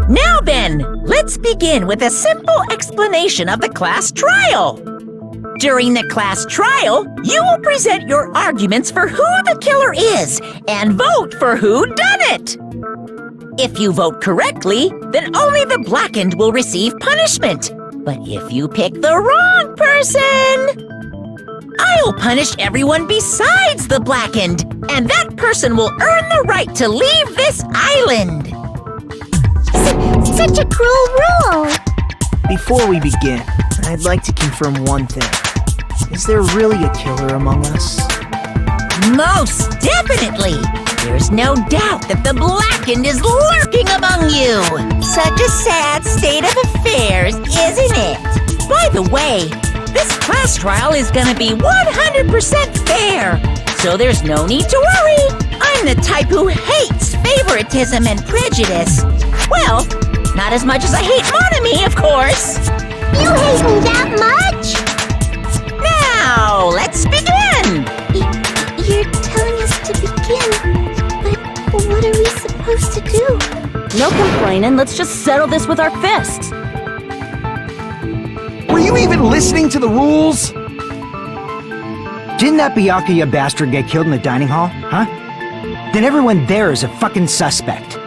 Now then, let's begin with a simple explanation of the class trial. During the class trial, you will present your arguments for who the killer is and vote for who done it. If you vote correctly, then only the blackened will receive punishment. But if you pick the wrong person, I'll punish everyone besides the blackened, and that person will earn the right to leave this island. Such a cruel rule! Before we begin, I'd like to confirm one thing. Is there really a killer among us? Most definitely! There's no doubt that the blackened is lurking among you! Such a sad state of affairs, isn't it? By the way, this class trial is gonna be 100% fair, so there's no need to worry. I'm the type who hates favoritism and prejudice. Well, not as much as I hate monogamy, of course. You hate me that much? Now, let's begin! You're telling us to begin, but what are we supposed to do? No complaining, let's just settle this with our fists. Were you even listening to the rules? Didn't that Byakuya bastard get killed in the dining hall, huh? Then everyone there is a fucking suspect.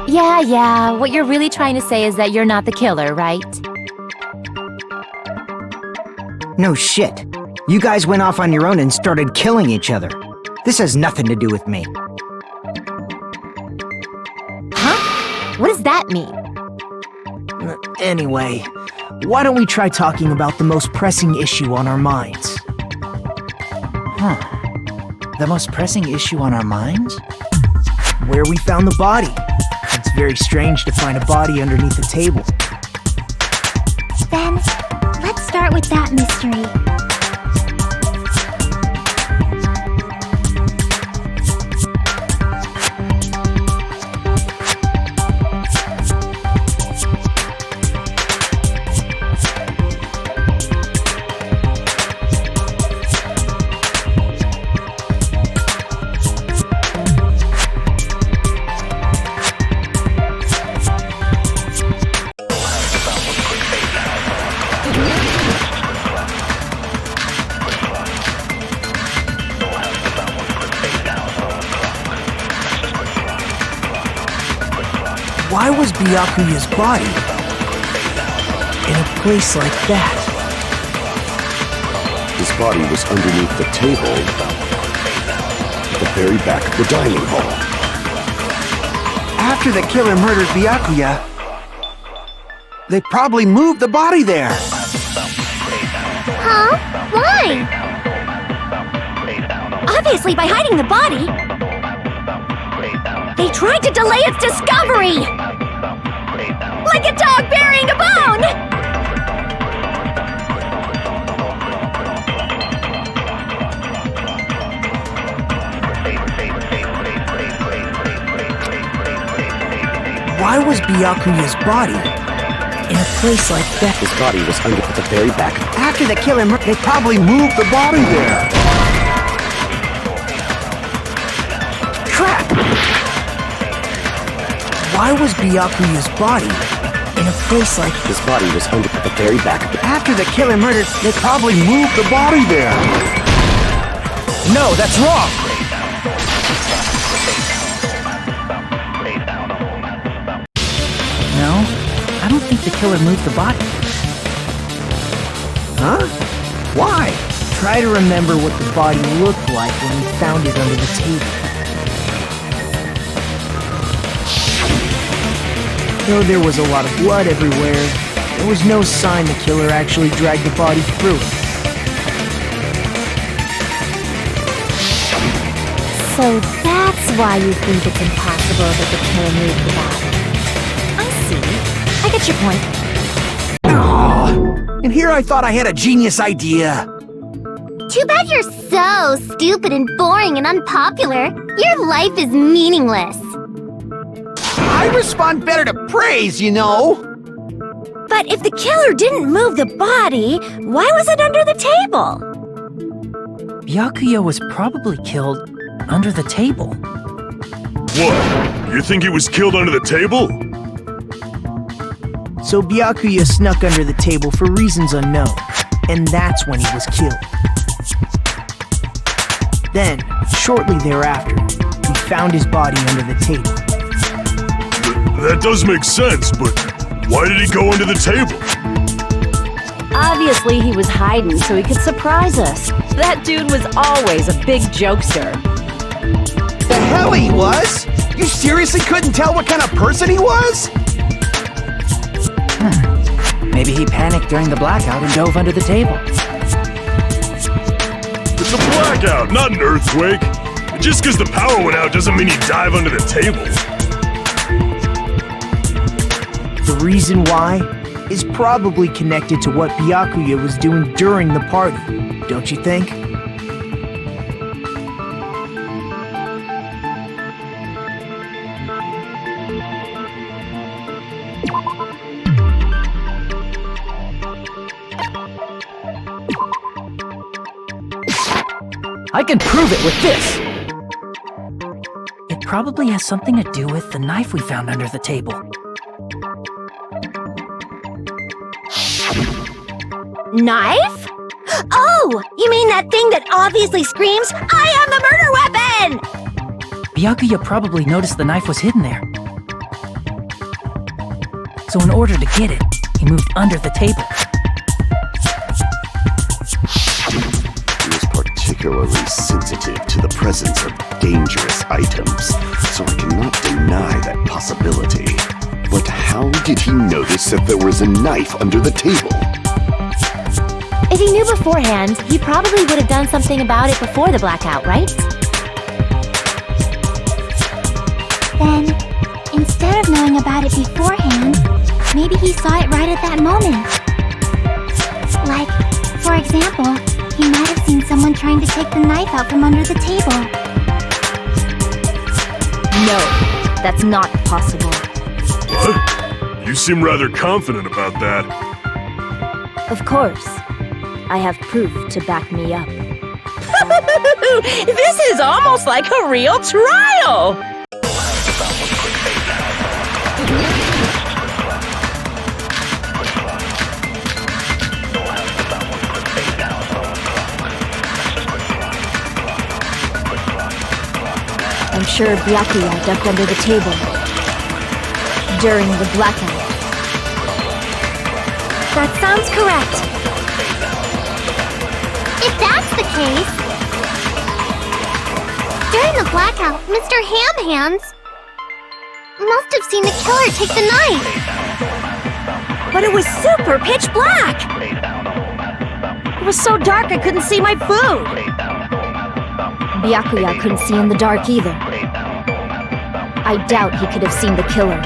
Yeah, what you're really trying to say is that you're not the killer, right? No shit. You guys went off on your own and started killing each other. This has nothing to do with me. Huh? What does that mean? Anyway, why don't we try talking about the most pressing issue on our minds? The most pressing issue on our minds? Where we found the body. It's very strange to find a body underneath the table. Then, let's start with that mystery. Why was Byakuya's body in a place like that? His body was underneath the table at the very back of the dining hall. After the killer murdered Byakuya, they probably moved the body there. Huh? Why? Obviously by hiding the body. They tried to delay its discovery! Like a dog burying a bone! Why was Byakuya's body in a place like that? His body was under at the very back. After the killer murdered, they probably moved the body there. Crap! Why was Byakuya's body in a place like... His body was under at the very back. After the killer murdered, they probably moved the body there. No, that's wrong. No, I don't think the killer moved the body. Huh? Why? Try to remember what the body looked like when we found it under the table. Though there was a lot of blood everywhere, there was no sign the killer actually dragged the body through it. So that's why you think it's impossible that the killer moved the body. I see. I get your point. Oh, and here I thought I had a genius idea. Too bad you're so stupid and boring and unpopular. Your life is meaningless. I respond better to praise, you know. But if the killer didn't move the body, why was it under the table? Byakuya was probably killed under the table. What? You think he was killed under the table? So Byakuya snuck under the table for reasons unknown, and that's when he was killed. Then, shortly thereafter, we found his body under the table. That does make sense, but why did he go under the table? Obviously, he was hiding so he could surprise us. That dude was always a big jokester. The hell he was? You seriously couldn't tell what kind of person he was? Maybe he panicked during the blackout and dove under the table. It's a blackout, not an earthquake. Just because the power went out doesn't mean you dive under the table. The reason why is probably connected to what Byakuya was doing during the party, don't you think? I can prove it with this! It probably has something to do with the knife we found under the table. Knife? Oh, you mean that thing that obviously screams, "I am the murder weapon!" Byakuya probably noticed the knife was hidden there. So in order to get it, he moved under the table. He was particularly sensitive to the presence of dangerous items, so I cannot deny that possibility. But how did he notice that there was a knife under the table? If he knew beforehand, he probably would have done something about it before the blackout, right? Then, instead of knowing about it beforehand, maybe he saw it right at that moment. Like, for example, he might have seen someone trying to take the knife out from under the table. No, that's not possible. What? You seem rather confident about that. Of course. I have proof to back me up. This is almost like a real trial! I'm sure Byakuya ducked under the table during the blackout. That sounds correct. If that's the case, during the blackout, Mr. Ham Hands must have seen the killer take the knife. But it was super pitch black! It was so dark I couldn't see my food! Byakuya couldn't see in the dark either. I doubt he could have seen the killer.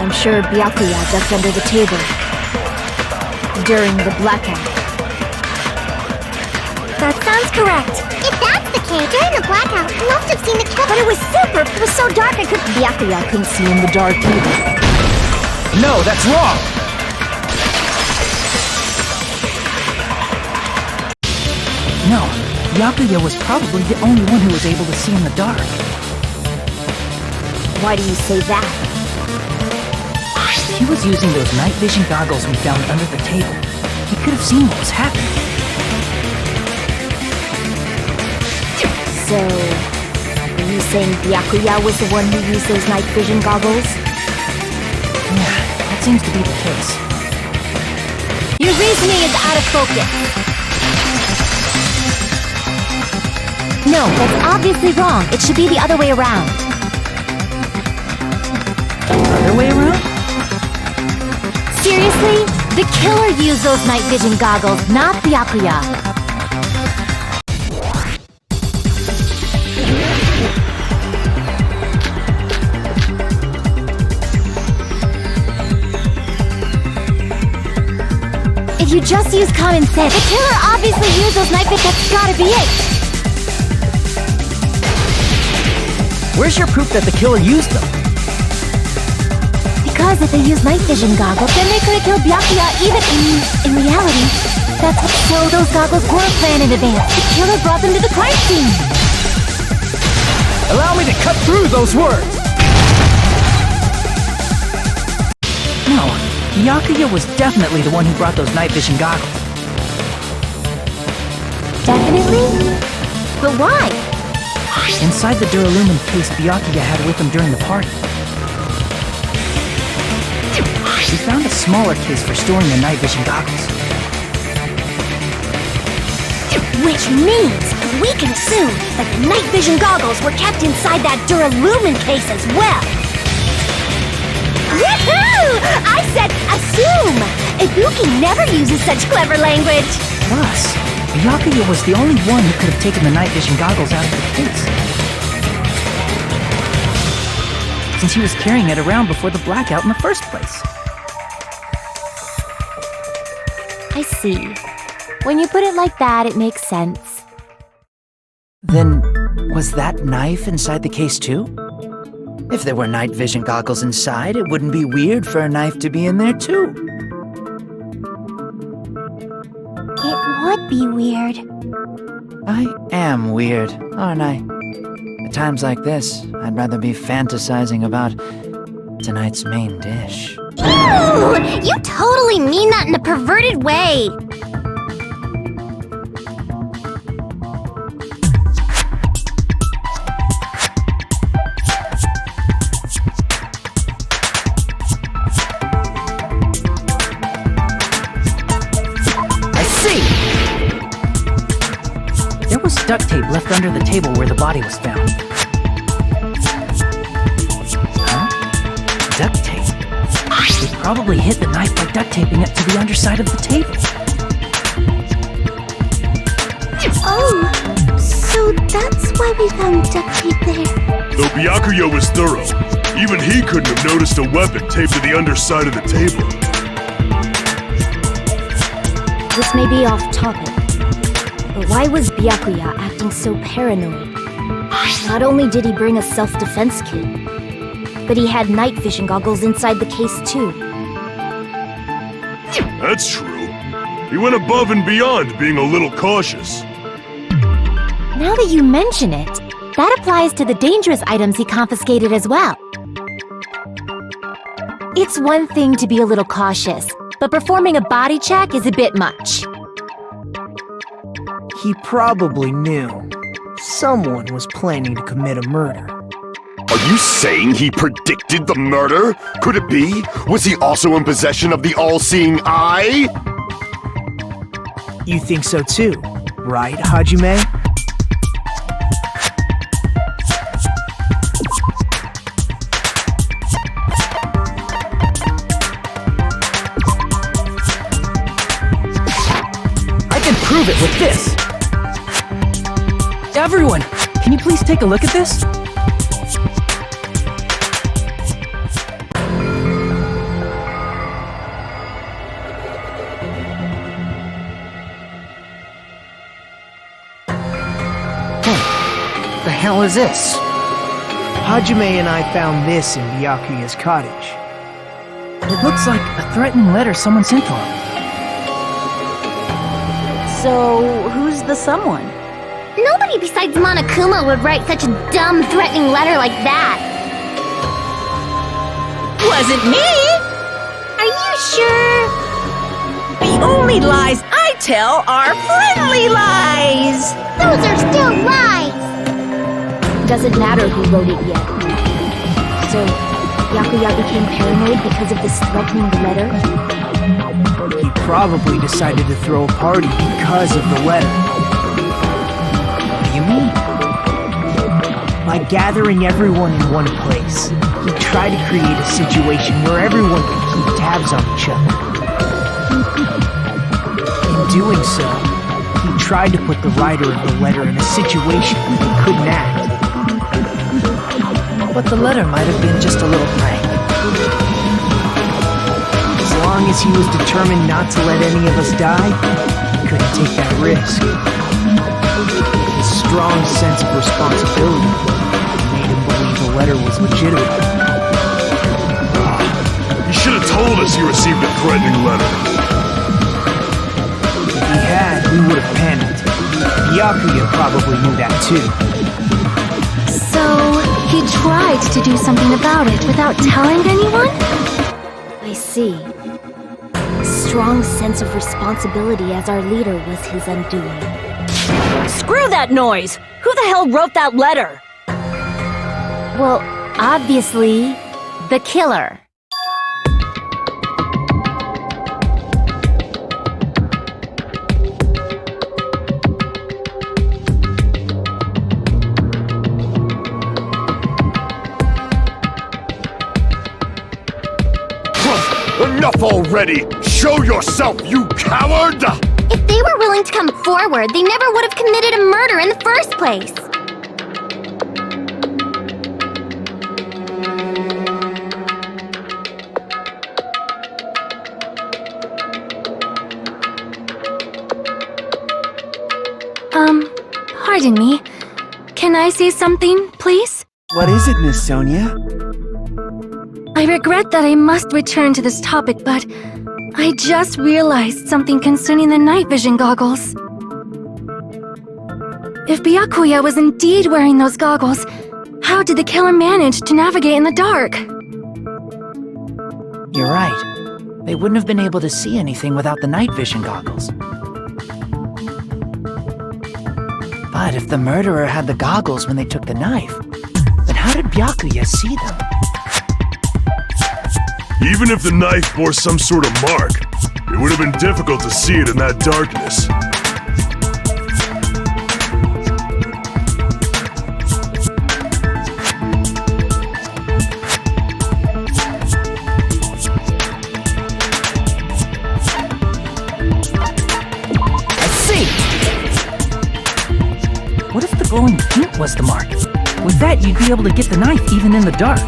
I'm sure Byakuya ducked under the table during the blackout. That sounds correct. If that's the case, during the blackout, he must have seen the killer. But it was so dark I couldn't. Byakuya couldn't see in the dark either. No, that's wrong! No, Byakuya was probably the only one who was able to see in the dark. Why do you say that? He was using those night vision goggles we found under the table. He could have seen what was happening. So, are you saying Byakuya was the one who used those night vision goggles? Yeah, that seems to be the case. Your reasoning is out of focus. No, that's obviously wrong. It should be the other way around. Other way around? Seriously? The killer used those night vision goggles, not Byakuya. Just use common sense. The killer obviously used those night visions. That's gotta be it. Where's your proof that the killer used them? Because if they used night vision goggles, then they could have killed Byakuya even in reality. That's what, so those goggles weren't planned in advance. The killer brought them to the crime scene. Allow me to cut through those words! No, Byakuya was definitely the one who brought those night vision goggles. Definitely? But why? Inside the Duralumin case Byakuya had with him during the party, we found a smaller case for storing the night vision goggles. Which means we can assume that the night vision goggles were kept inside that Duralumin case as well. Woohoo! I said assume! Ibuki never uses such clever language. Plus, Byakuya was the only one who could have taken the night vision goggles out of the case, since he was carrying it around before the blackout in the first place. I see. When you put it like that, it makes sense. Then, was that knife inside the case too? If there were night vision goggles inside, it wouldn't be weird for a knife to be in there too. It would be weird. I am weird, aren't I? At times like this, I'd rather be fantasizing about tonight's main dish. Ew! You totally mean that in a perverted way. There was duct tape left under the table where the body was found. Huh? Duct tape? They probably hid the knife by duct taping it to the underside of the table. Oh, so that's why we found duct tape there. Though Byakuya was thorough, even he couldn't have noticed a weapon taped to the underside of the table. This may be off topic, but why was Byakuya acting so paranoid? Not only did he bring a self-defense kit, but he had night vision goggles inside the case too. That's true. He went above and beyond being a little cautious. Now that you mention it, that applies to the dangerous items he confiscated as well. It's one thing to be a little cautious, but performing a body check is a bit much. He probably knew someone was planning to commit a murder. Are you saying he predicted the murder? Could it be? Was he also in possession of the all-seeing eye? You think so too, right, Hajime? I can prove it with this! Everyone, can you please take a look at this? The hell is this? Hajime and I found this in Byakuya's cottage. It looks like a threatening letter someone sent to him. So, who's the someone? Nobody besides Monokuma would write such a dumb, threatening letter like that. Wasn't me! Are you sure? The only lies I tell are friendly lies! Those are still lies! Doesn't matter who wrote it yet. So, Byakuya became paranoid because of this threatening letter? He probably decided to throw a party because of the letter. What do you mean? By gathering everyone in one place, he tried to create a situation where everyone could keep tabs on each other. In doing so, he tried to put the writer of the letter in a situation where they couldn't act. But the letter might have been just a little prank. His long as he was determined not to let any of us die, he couldn't take that risk. His strong sense of responsibility made him believe the letter was legitimate. He should have told us he received a threatening letter. If he had, we would have panicked. Byakuya probably knew that too. So, he tried to do something about it without telling anyone? I see. Strong sense of responsibility as our leader was his undoing. Screw that noise! Who the hell wrote that letter? Well, obviously, the killer. Enough already! Show yourself, you coward! If they were willing to come forward, they never would have committed a murder in the first place. Pardon me. Can I say something, please? What is it, Miss Sonia? I regret that I must return to this topic, but I just realized something concerning the night vision goggles. If Byakuya was indeed wearing those goggles, how did the killer manage to navigate in the dark? You're right. They wouldn't have been able to see anything without the night vision goggles. But if the murderer had the goggles when they took the knife, then how did Byakuya see them? Even if the knife bore some sort of mark, it would have been difficult to see it in that darkness. I see! What if the glowing paint was the mark? With that, you'd be able to get the knife even in the dark.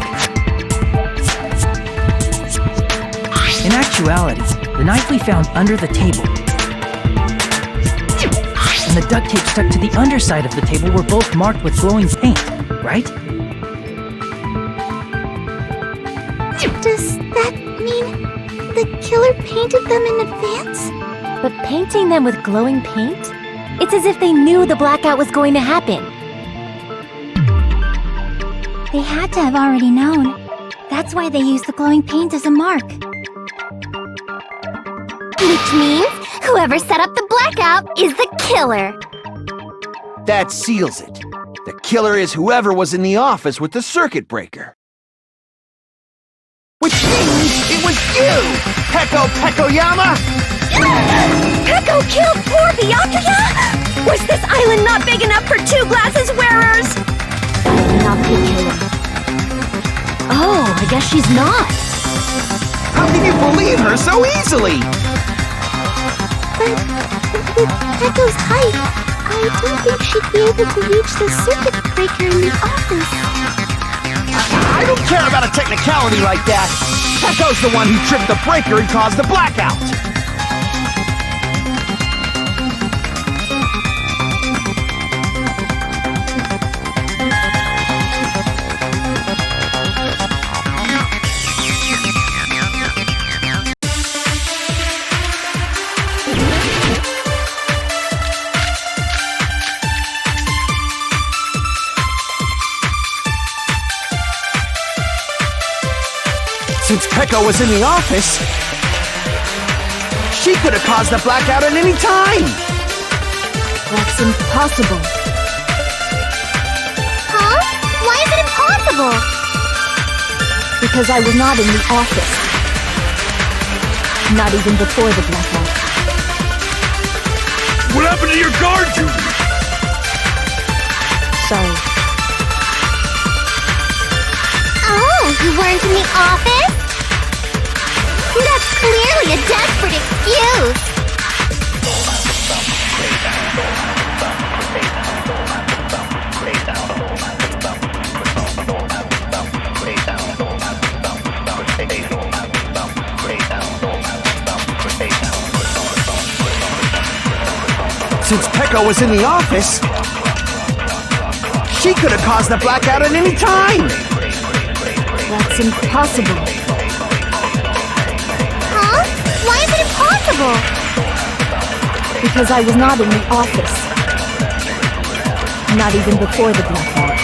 In actuality, the knife we found under the table and the duct tape stuck to the underside of the table were both marked with glowing paint, right? Does that mean the killer painted them in advance? But painting them with glowing paint? It's as if they knew the blackout was going to happen. They had to have already known. That's why they used the glowing paint as a mark. Which means whoever set up the blackout is the killer. That seals it. The killer is whoever was in the office with the circuit breaker. Which means it was you, Peko Pekoyama! Peko killed poor Byakuya? Was this island not big enough for 2 glasses wearers? Not the killer. Oh, I guess she's not. How can you believe her so easily? But with Peko's height, I don't think she'd be able to reach the circuit breaker in the office. I don't care about a technicality like that. Peko's the one who tripped the breaker and caused the blackout. Since Peko was in the office, she could have caused the blackout at any time! That's impossible. Huh? Why is it impossible? Because I was not in the office. Not even before the blackout. What happened to your guard duty? Sorry. Oh, you weren't in the office? That's clearly a desperate excuse. since Peko was in the office, she could have caused the blackout at any time! That's impossible. Huh? Why is it impossible? Because I was not in the office. Not even before the blackout.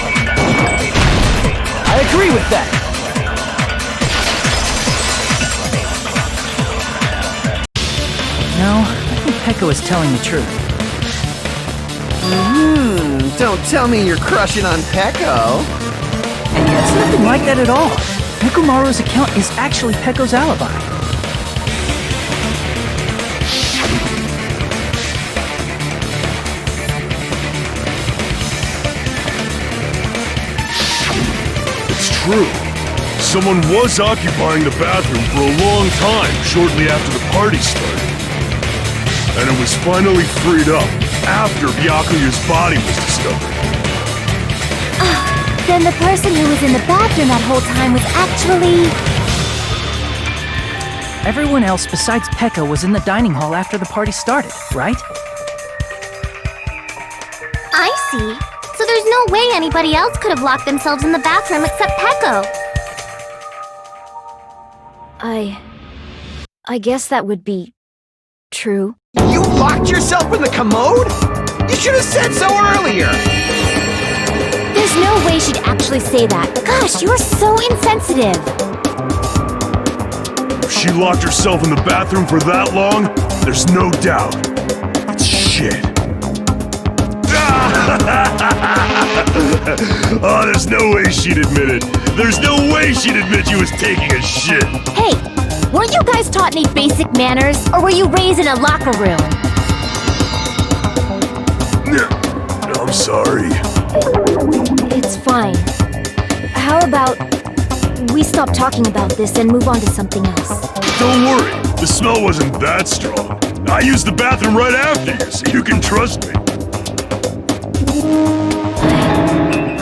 I agree with that! No, I think Peko is telling the truth. Don't tell me you're crushing on Peko. It's nothing like that at all. Nekomaru's account is actually Peko's alibi. It's true. Someone was occupying the bathroom for a long time shortly after the party started. And it was finally freed up after Byakuya's body was discovered. Then the person who was in the bathroom that whole time was actually... Everyone else besides Peko was in the dining hall after the party started, right? I see. So there's no way anybody else could have locked themselves in the bathroom except Peko. I guess that would be true. You locked yourself in the commode? You should have said so earlier! There's no way she'd actually say that. Gosh, you're so insensitive. If she locked herself in the bathroom for that long, there's no doubt. It's shit. Oh, there's no way she'd admit it. There's no way she'd admit she was taking a shit. Hey, weren't you guys taught any basic manners? Or were you raised in a locker room? I'm sorry. It's fine. How about we stop talking about this and move on to something else? Don't worry, the smell wasn't that strong. I used the bathroom right after you, so you can trust me.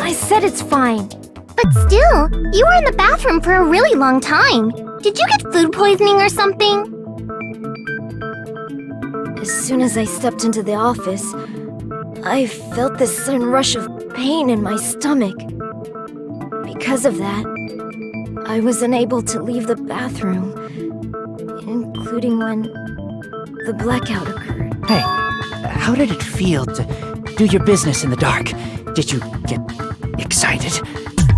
I said it's fine. But still, you were in the bathroom for a really long time. Did you get food poisoning or something? As soon as I stepped into the office, I felt this sudden rush of pain in my stomach. Because of that, I was unable to leave the bathroom, including when the blackout occurred. Hey, how did it feel to do your business in the dark? Did you get excited?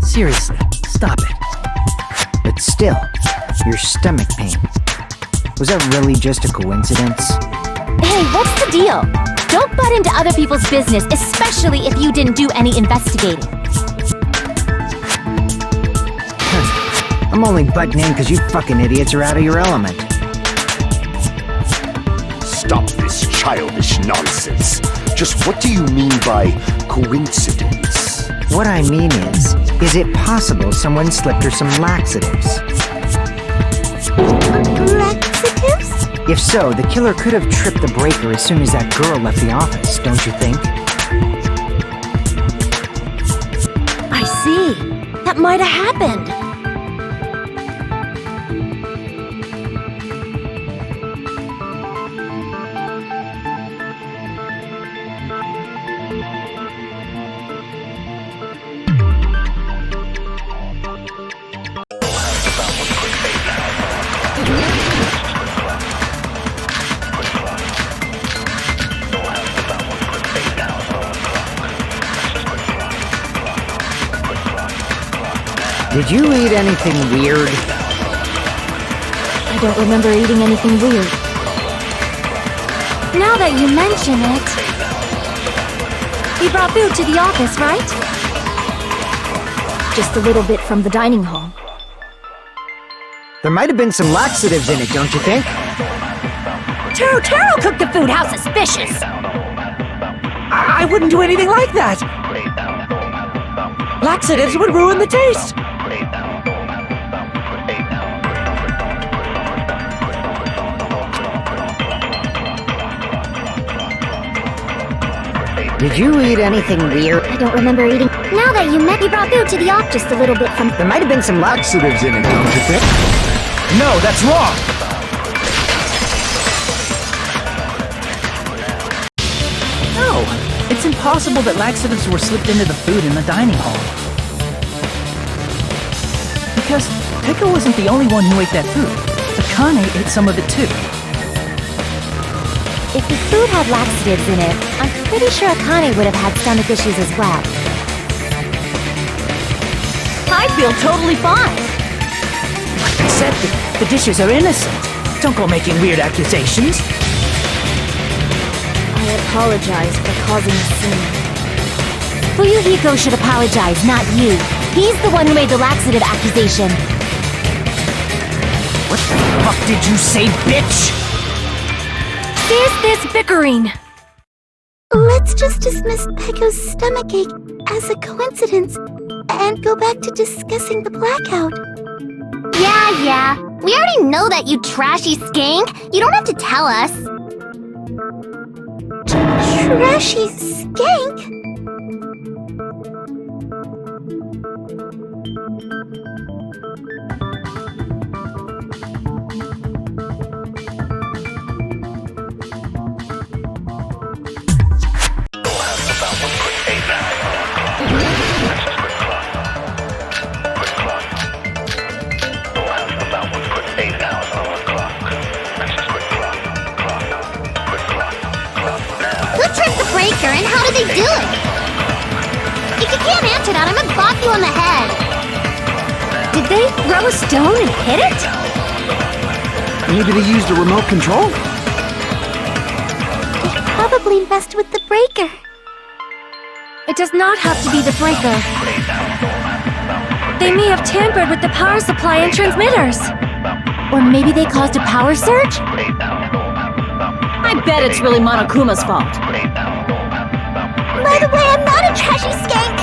Seriously, stop it. But still, your stomach pain. Was that really just a coincidence? Hey, what's the deal? Don't butt into other people's business, especially if you didn't do any investigating. I'm only butting in because you fucking idiots are out of your element. Stop this childish nonsense. Just what do you mean by coincidence? What I mean is it possible someone slipped her some laxatives? Laxatives? If so, the killer could have tripped the breaker as soon as that girl left the office, don't you think? I see. That might have happened. Did you eat anything weird? I don't remember eating anything weird. Now that you mention it... You brought food to the office, right? Just a little bit from the dining hall. There might have been some laxatives in it, don't you think? Taro cooked the food. How suspicious! I wouldn't do anything like that. Laxatives would ruin the taste. Did you eat anything weird? I don't remember eating... Now that you brought food to the office, just a little bit from... There might have been some laxatives in it, don't you think? No, that's wrong! possible that laxatives were slipped into the food in the dining hall? Because Pekka wasn't the only one who ate that food. Akane ate some of it too. If the food had laxatives in it, I'm pretty sure Akane would have had stomach issues as well. I feel totally fine. Like I said, the dishes are innocent. Don't go making weird accusations. I apologize for causing a scene. Fuyuhiko should apologize, not you. He's the one who made the laxative accusation. What the fuck did you say, bitch? There's this bickering. Let's just dismiss Pekko's stomachache as a coincidence and go back to discussing the blackout. Yeah. We already know that, you trashy skank. You don't have to tell us. Trashy skank? Who tripped the breaker and how did they do it? If you can't answer that, I'm gonna bop you on the head. Did they throw a stone and hit it? Maybe they used a remote control? They probably messed with the breaker. It does not have to be the breaker. They may have tampered with the power supply and transmitters. Or maybe they caused a power surge? I bet it's really Monokuma's fault. By the way, I'm not a trashy skank!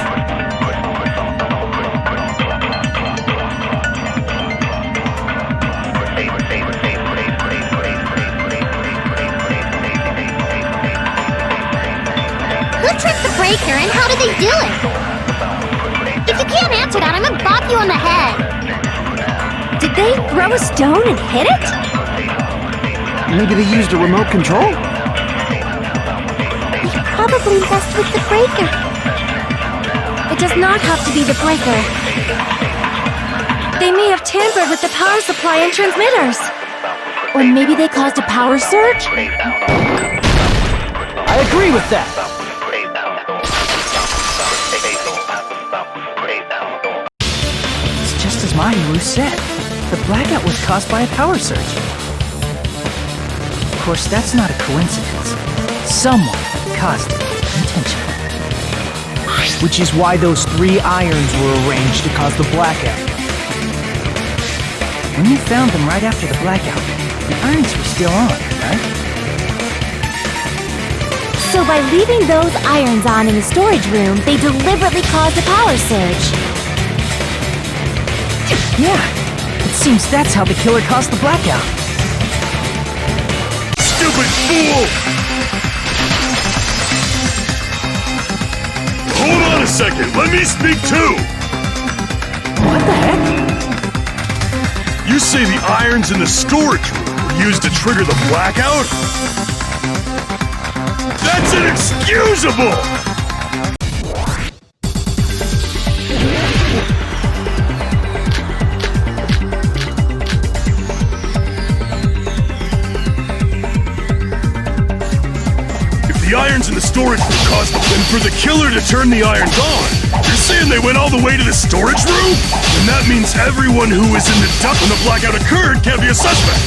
Who tripped the breaker and how did they do it? If you can't answer that, I'm gonna bop you on the head. Did they throw a stone and hit it? Maybe they used a remote control? They probably messed with the breaker. It does not have to be the breaker. They may have tampered with the power supply and transmitters. Or maybe they caused a power surge? I agree with that. It's just as Mahiru said. The blackout was caused by a power surge. Of course, that's not a coincidence. Someone caused it intentionally. Which is why those 3 irons were arranged to cause the blackout. When you found them right after the blackout, the irons were still on, right? So by leaving those irons on in the storage room, they deliberately caused a power surge. Yeah, it seems that's how the killer caused the blackout. Stupid fool! Hold on a second, let me speak too! What the heck? You say the irons in the storage room were used to trigger the blackout? That's inexcusable! The irons in the storage room caused them, then for the killer to turn the irons on, you're saying they went all the way to the storage room? And that means everyone who was in the dump when the blackout occurred can't be a suspect.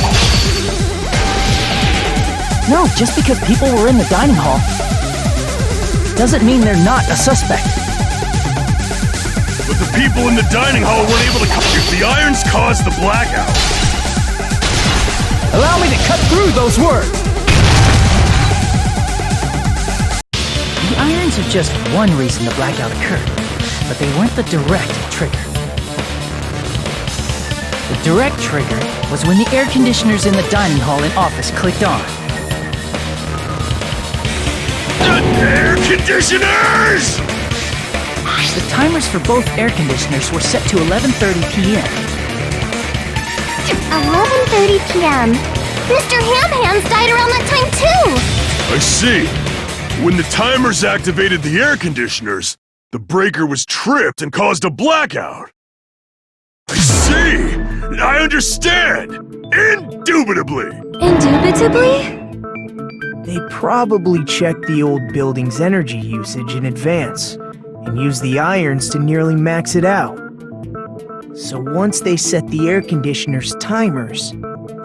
No, just because people were in the dining hall doesn't mean they're not a suspect. But the people in the dining hall weren't able to if the irons caused the blackout. Allow me to cut through those words. The irons are just one reason the blackout occurred, but they weren't the direct trigger. The direct trigger was when the air conditioners in the dining hall and office clicked on. The air conditioners! The timers for both air conditioners were set to 11:30 p.m. 11:30 p.m. Mr. Ham Hands died around that time too! I see. When the timers activated the air conditioners, the breaker was tripped and caused a blackout. I see! I understand! Indubitably! Indubitably? They probably checked the old building's energy usage in advance and used the irons to nearly max it out. So once they set the air conditioner's timers,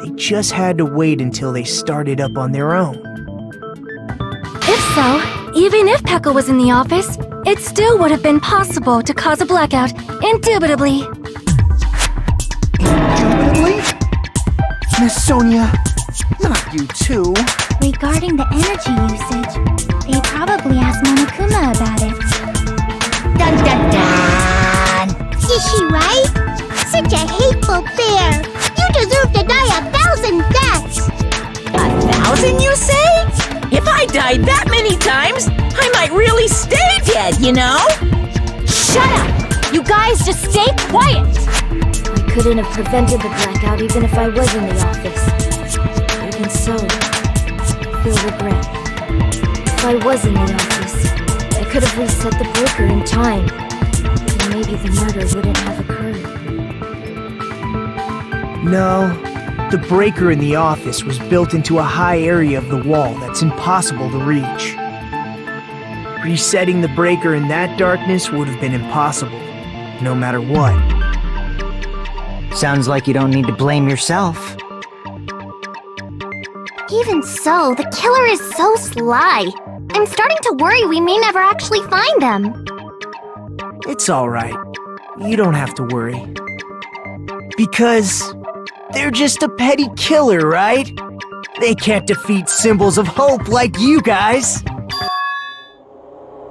they just had to wait until they started up on their own. If so, even if Pekka was in the office, it still would have been possible to cause a blackout, indubitably. Indubitably? Miss Sonia, not you too. Regarding the energy usage, they probably asked Monokuma about it. Dun dun dun! Is she right? Such a hateful bear! You deserve to die 1,000 deaths! 1,000, you say? If I died that many times, I might really stay dead, you know? Shut up! You guys just stay quiet! I couldn't have prevented the blackout even if I was in the office. Even so, I feel regret. If I was in the office, I could have reset the breaker in time. And maybe the murder wouldn't have occurred. No, the breaker in the office was built into a high area of the wall that's impossible to reach. Resetting the breaker in that darkness would have been impossible, no matter what. Sounds like you don't need to blame yourself. Even so, the killer is so sly. I'm starting to worry we may never actually find them. It's alright. You don't have to worry. Because they're just a petty killer, right? They can't defeat symbols of hope like you guys.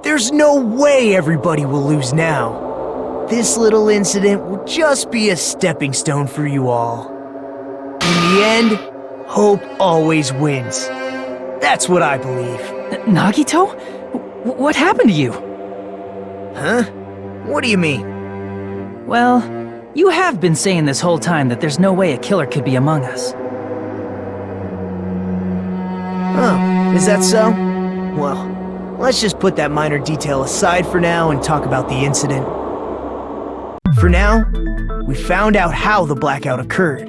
There's no way everybody will lose now. This little incident will just be a stepping stone for you all. In the end, hope always wins. That's what I believe. Nagito? What happened to you? Huh? What do you mean? Well, you have been saying this whole time that there's no way a killer could be among us. Oh, is that so? Well, let's just put that minor detail aside for now and talk about the incident. For now, we found out how the blackout occurred.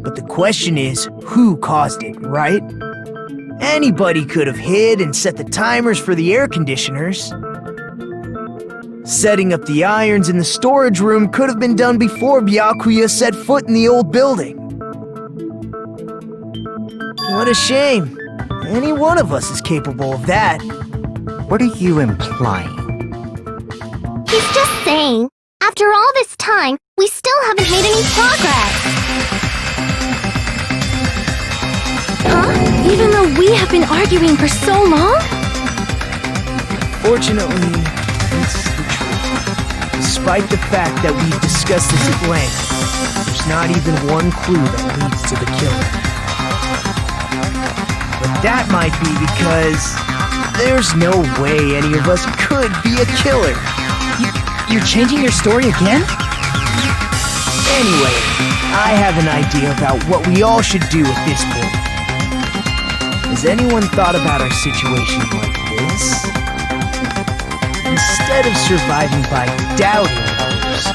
But the question is, who caused it, right? Anybody could have hid and set the timers for the air conditioners. Setting up the irons in the storage room could have been done before Byakuya set foot in the old building. What a shame. Any one of us is capable of that. What are you implying? He's just saying, after all this time, we still haven't made any progress. Huh? Even though we have been arguing for so long? Fortunately, it's the truth. Despite the fact that we've discussed this at length, there's not even one clue that leads to the killer. But that might be because there's no way any of us could be a killer. You're changing your story again? Anyway, I have an idea about what we all should do at this point. Has anyone thought about our situation like this? Instead of surviving by doubting others,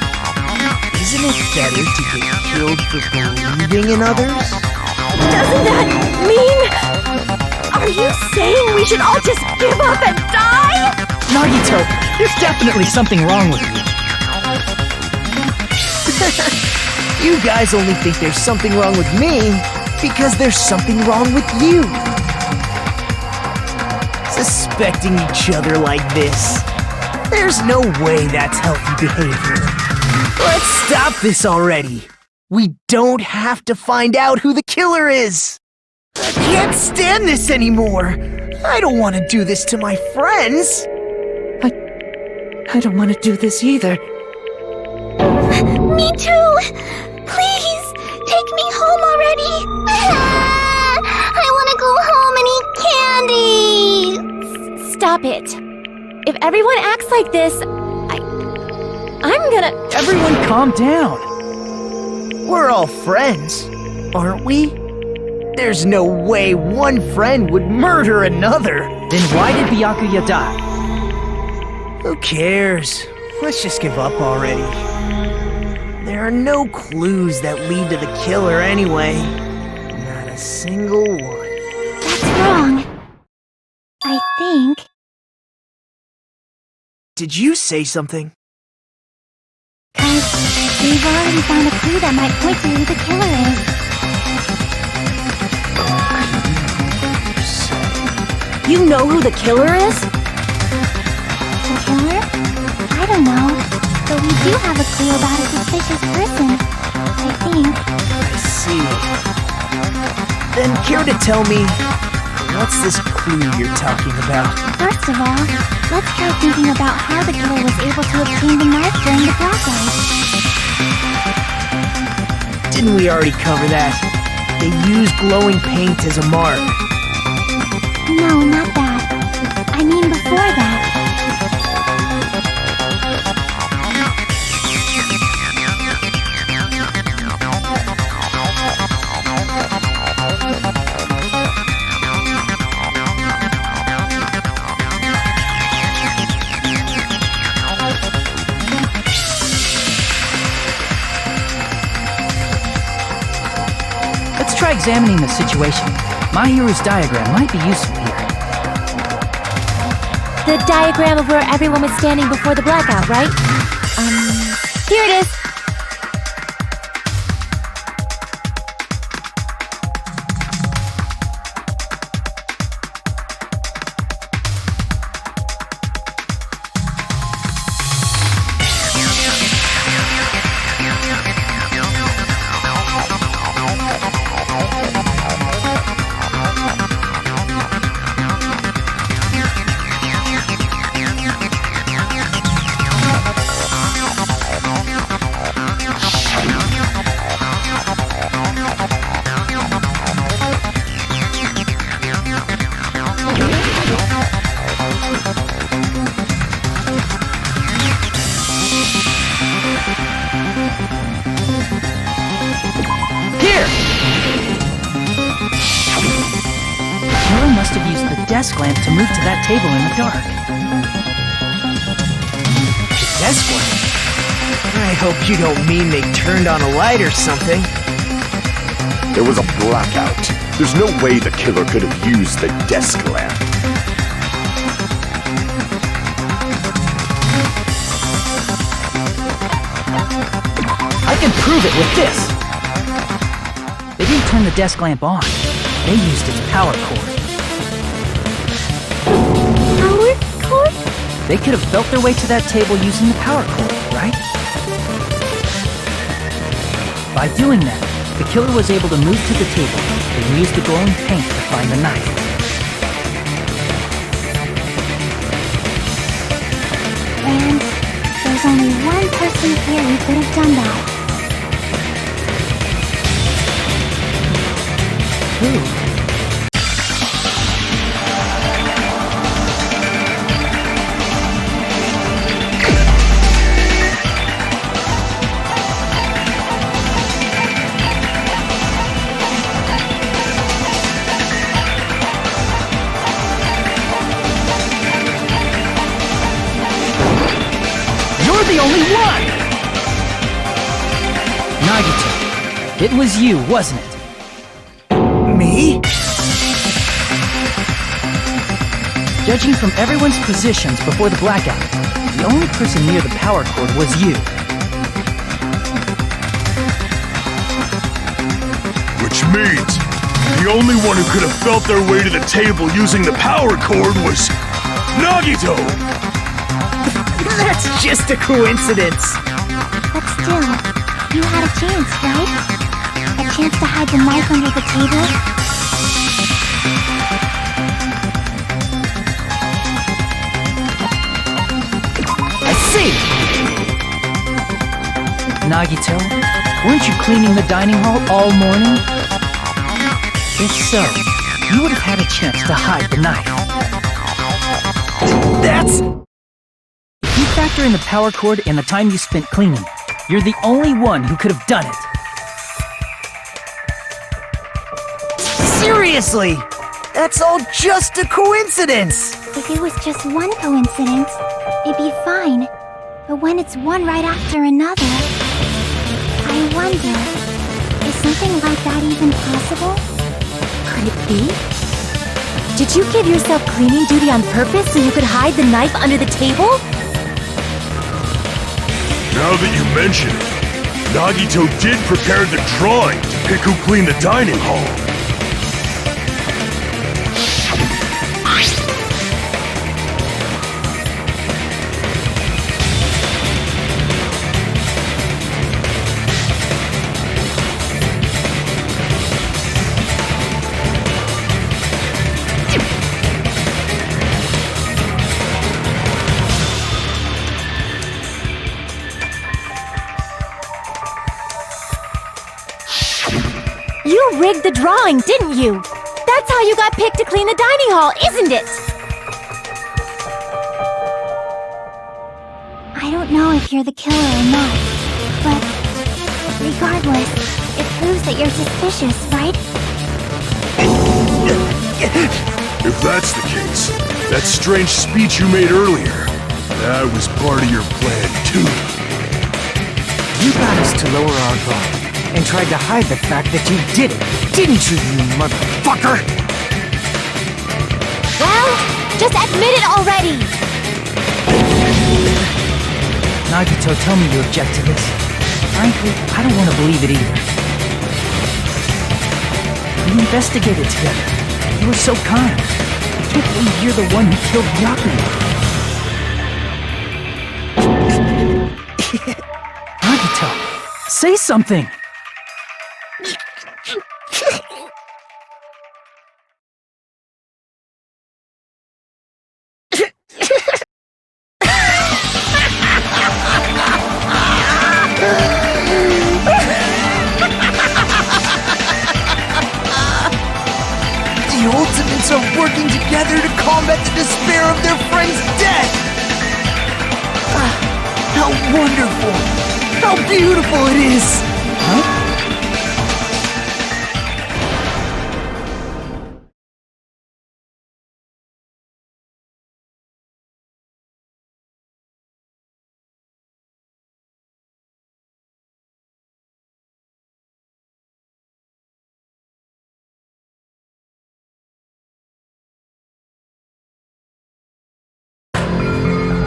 isn't it better to get killed for believing in others? Doesn't that mean... Are you saying we should all just give up and die? Nagito, there's definitely something wrong with you. You guys only think there's something wrong with me because there's something wrong with you. Suspecting each other like this. There's no way that's healthy behavior. Let's stop this already. We don't have to find out who the killer is. I can't stand this anymore. I don't want to do this to my friends. I don't want to do this either. Me too! Please, take me home already! I want to go home and eat candy! Stop it. If everyone acts like this, I'm gonna... Everyone calm down. We're all friends, aren't we? There's no way one friend would murder another. Then why did Byakuya die? Who cares? Let's just give up already. There are no clues that lead to the killer anyway. Not a single one. That's wrong. I think. Did you say something? 'Cause we've already found a clue that might point to who the killer is. You know who the killer is? The killer? I don't know. But we do have a clue about a suspicious person. I think. I see. Then care to tell me, what's this clue you're talking about? First of all, let's try thinking about how the killer was able to obtain the knife during the blackout. Didn't we already cover that? They used glowing paint as a mark. No, not that. I mean before that. Let's try examining the situation. My hero's diagram might be useful here. The diagram of where everyone was standing before the blackout, right? Here it is. Must have used the desk lamp to move to that table in the dark. The desk lamp? I hope you don't mean they turned on a light or something. There was a blackout. There's no way the killer could have used the desk lamp. I can prove it with this! They didn't turn the desk lamp on. They used its power cord. Power cord? They could have felt their way to that table using the power cord, right? By doing that, the killer was able to move to the table and use the glowing paint to find the knife. And there's only one person here who could have done that. Who? You're the only one! Nagito, it was you, wasn't it? Me? Judging from everyone's positions before the blackout, the only person near the power cord was you. Which means the only one who could have felt their way to the table using the power cord was Nagito! That's just a coincidence. But still, you had a chance, right? A chance to hide the knife under the table? I see! Nagito, weren't you cleaning the dining hall all morning? If so, you would have had a chance to hide the knife. That's... If you factor in the power cord and the time you spent cleaning, you're the only one who could have done it. Seriously! That's all just a coincidence! If it was just one coincidence, it'd be fine. But when it's one right after another, I wonder, is something like that even possible? Could it be? Did you give yourself cleaning duty on purpose so you could hide the knife under the table? Now that you mention it, Nagito did prepare the drawing to pick who cleaned the dining hall. You rigged the drawing, didn't you? That's how you got picked to clean the dining hall, isn't it? I don't know if you're the killer or not, but regardless, it proves that you're suspicious, right? If that's the case, that strange speech you made earlier, that was part of your plan too. You got us to lower our guard and tried to hide the fact that you did it, didn't you, you motherfucker? Well, just admit it already! Nagito, tell me you object to this. Frankly, I don't want to believe it either. We investigated together. You were so kind. I can't believe you're the one who killed Byakuya. Nagito, say something! The Ultimates are working together to combat the despair of their friend's death! How wonderful! How beautiful it is! Huh?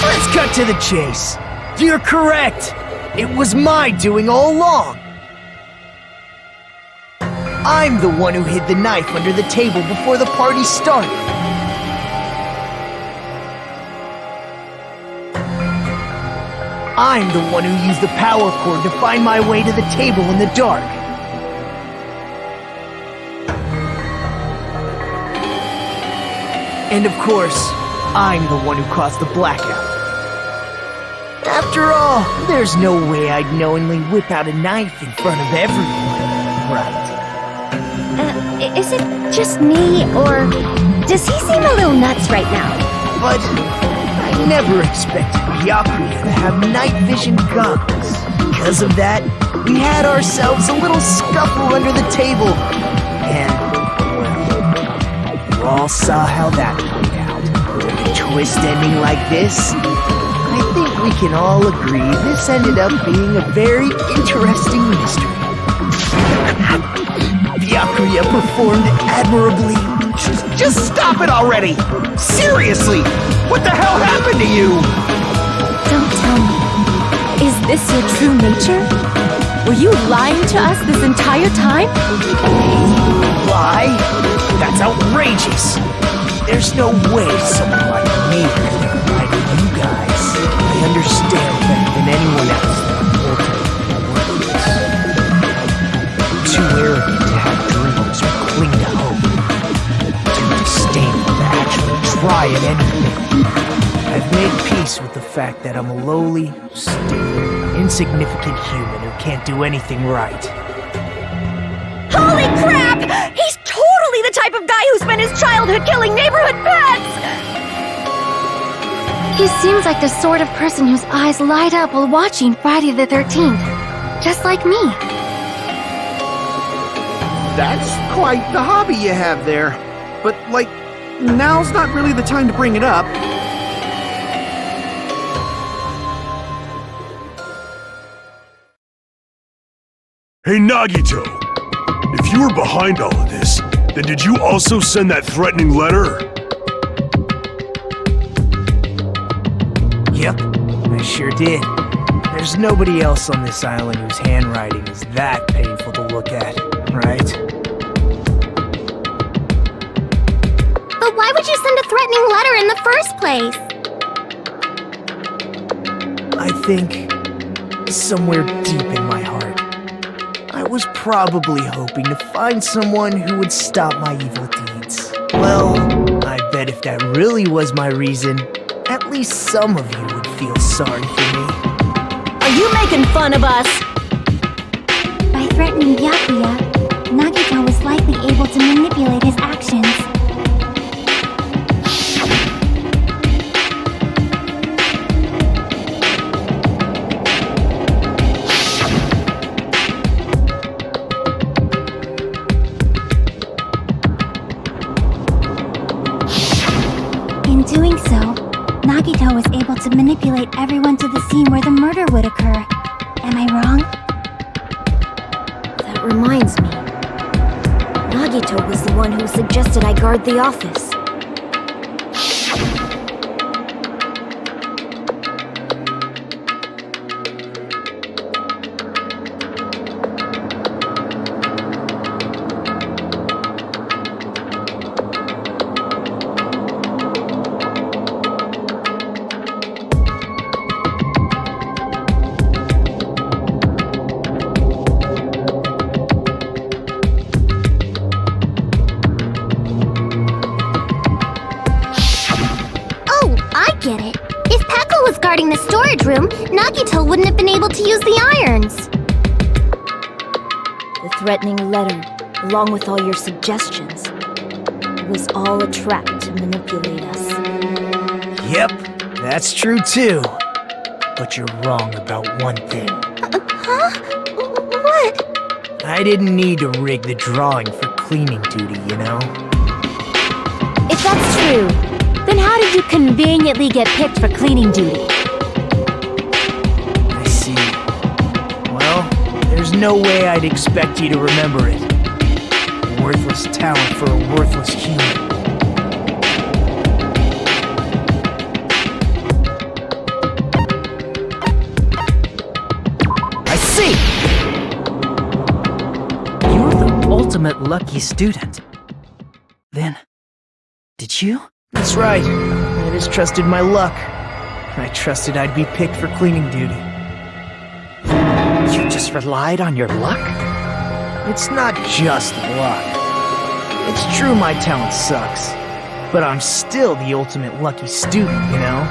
Let's cut to the chase. You're correct. It was my doing all along. I'm the one who hid the knife under the table before the party started. I'm the one who used the power cord to find my way to the table in the dark. And of course, I'm the one who caused the blackout. After all, there's no way I'd knowingly whip out a knife in front of everyone, right? Is it just me, or does he seem a little nuts right now? But I never expected Byakuya to have night vision goggles. Because of that, we had ourselves a little scuffle under the table. And, well, you all saw how that played out. With a twist ending like this, I think we can all agree this ended up being a very interesting mystery. Byakuya performed admirably. Just stop it already! Seriously! What the hell happened to you? Don't tell me. Is this your true nature? Were you lying to us this entire time? Lie? That's outrageous! There's no way someone like me could ever lie to you guys. I understand better than anyone else that I'm too arrogant to have dreams or cling to hope. Too disdainful to actually try at anything. I've made peace with the fact that I'm a lowly, stupid, insignificant human who can't do anything right. Holy crap! He's totally the type of guy who spent his childhood killing neighborhood pets! He seems like the sort of person whose eyes light up while watching Friday the 13th. Just like me. That's quite the hobby you have there. But, like, now's not really the time to bring it up. Hey, Nagito! If you were behind all of this, then did you also send that threatening letter? Yep, I sure did. There's nobody else on this island whose handwriting is that painful to look at, right? But why would you send a threatening letter in the first place? I think somewhere deep in my heart, I was probably hoping to find someone who would stop my evil deeds. Well, I bet if that really was my reason, at least some of you would feel sorry for me. Are you making fun of us? By threatening Byakuya, Nagito was likely able to manipulate his actions. In doing so, Nagito was able to manipulate everyone to the scene where the murder would occur. Am I wrong? That reminds me. Nagito was the one who suggested I guard the office. Get it. If Pekka was guarding the storage room, Nagito wouldn't have been able to use the irons. The threatening letter, along with all your suggestions, it was all a trap to manipulate us. Yep, that's true too. But you're wrong about one thing. Huh? What? I didn't need to rig the drawing for cleaning duty, you know? If that's true, then how did you conveniently get picked for cleaning duty? I see. Well, there's no way I'd expect you to remember it. A worthless talent for a worthless human. I see! You're the ultimate lucky student. Then, did you? That's right. I just trusted my luck. I trusted I'd be picked for cleaning duty. You just relied on your luck? It's not just luck. It's true my talent sucks, but I'm still the ultimate lucky student, you know?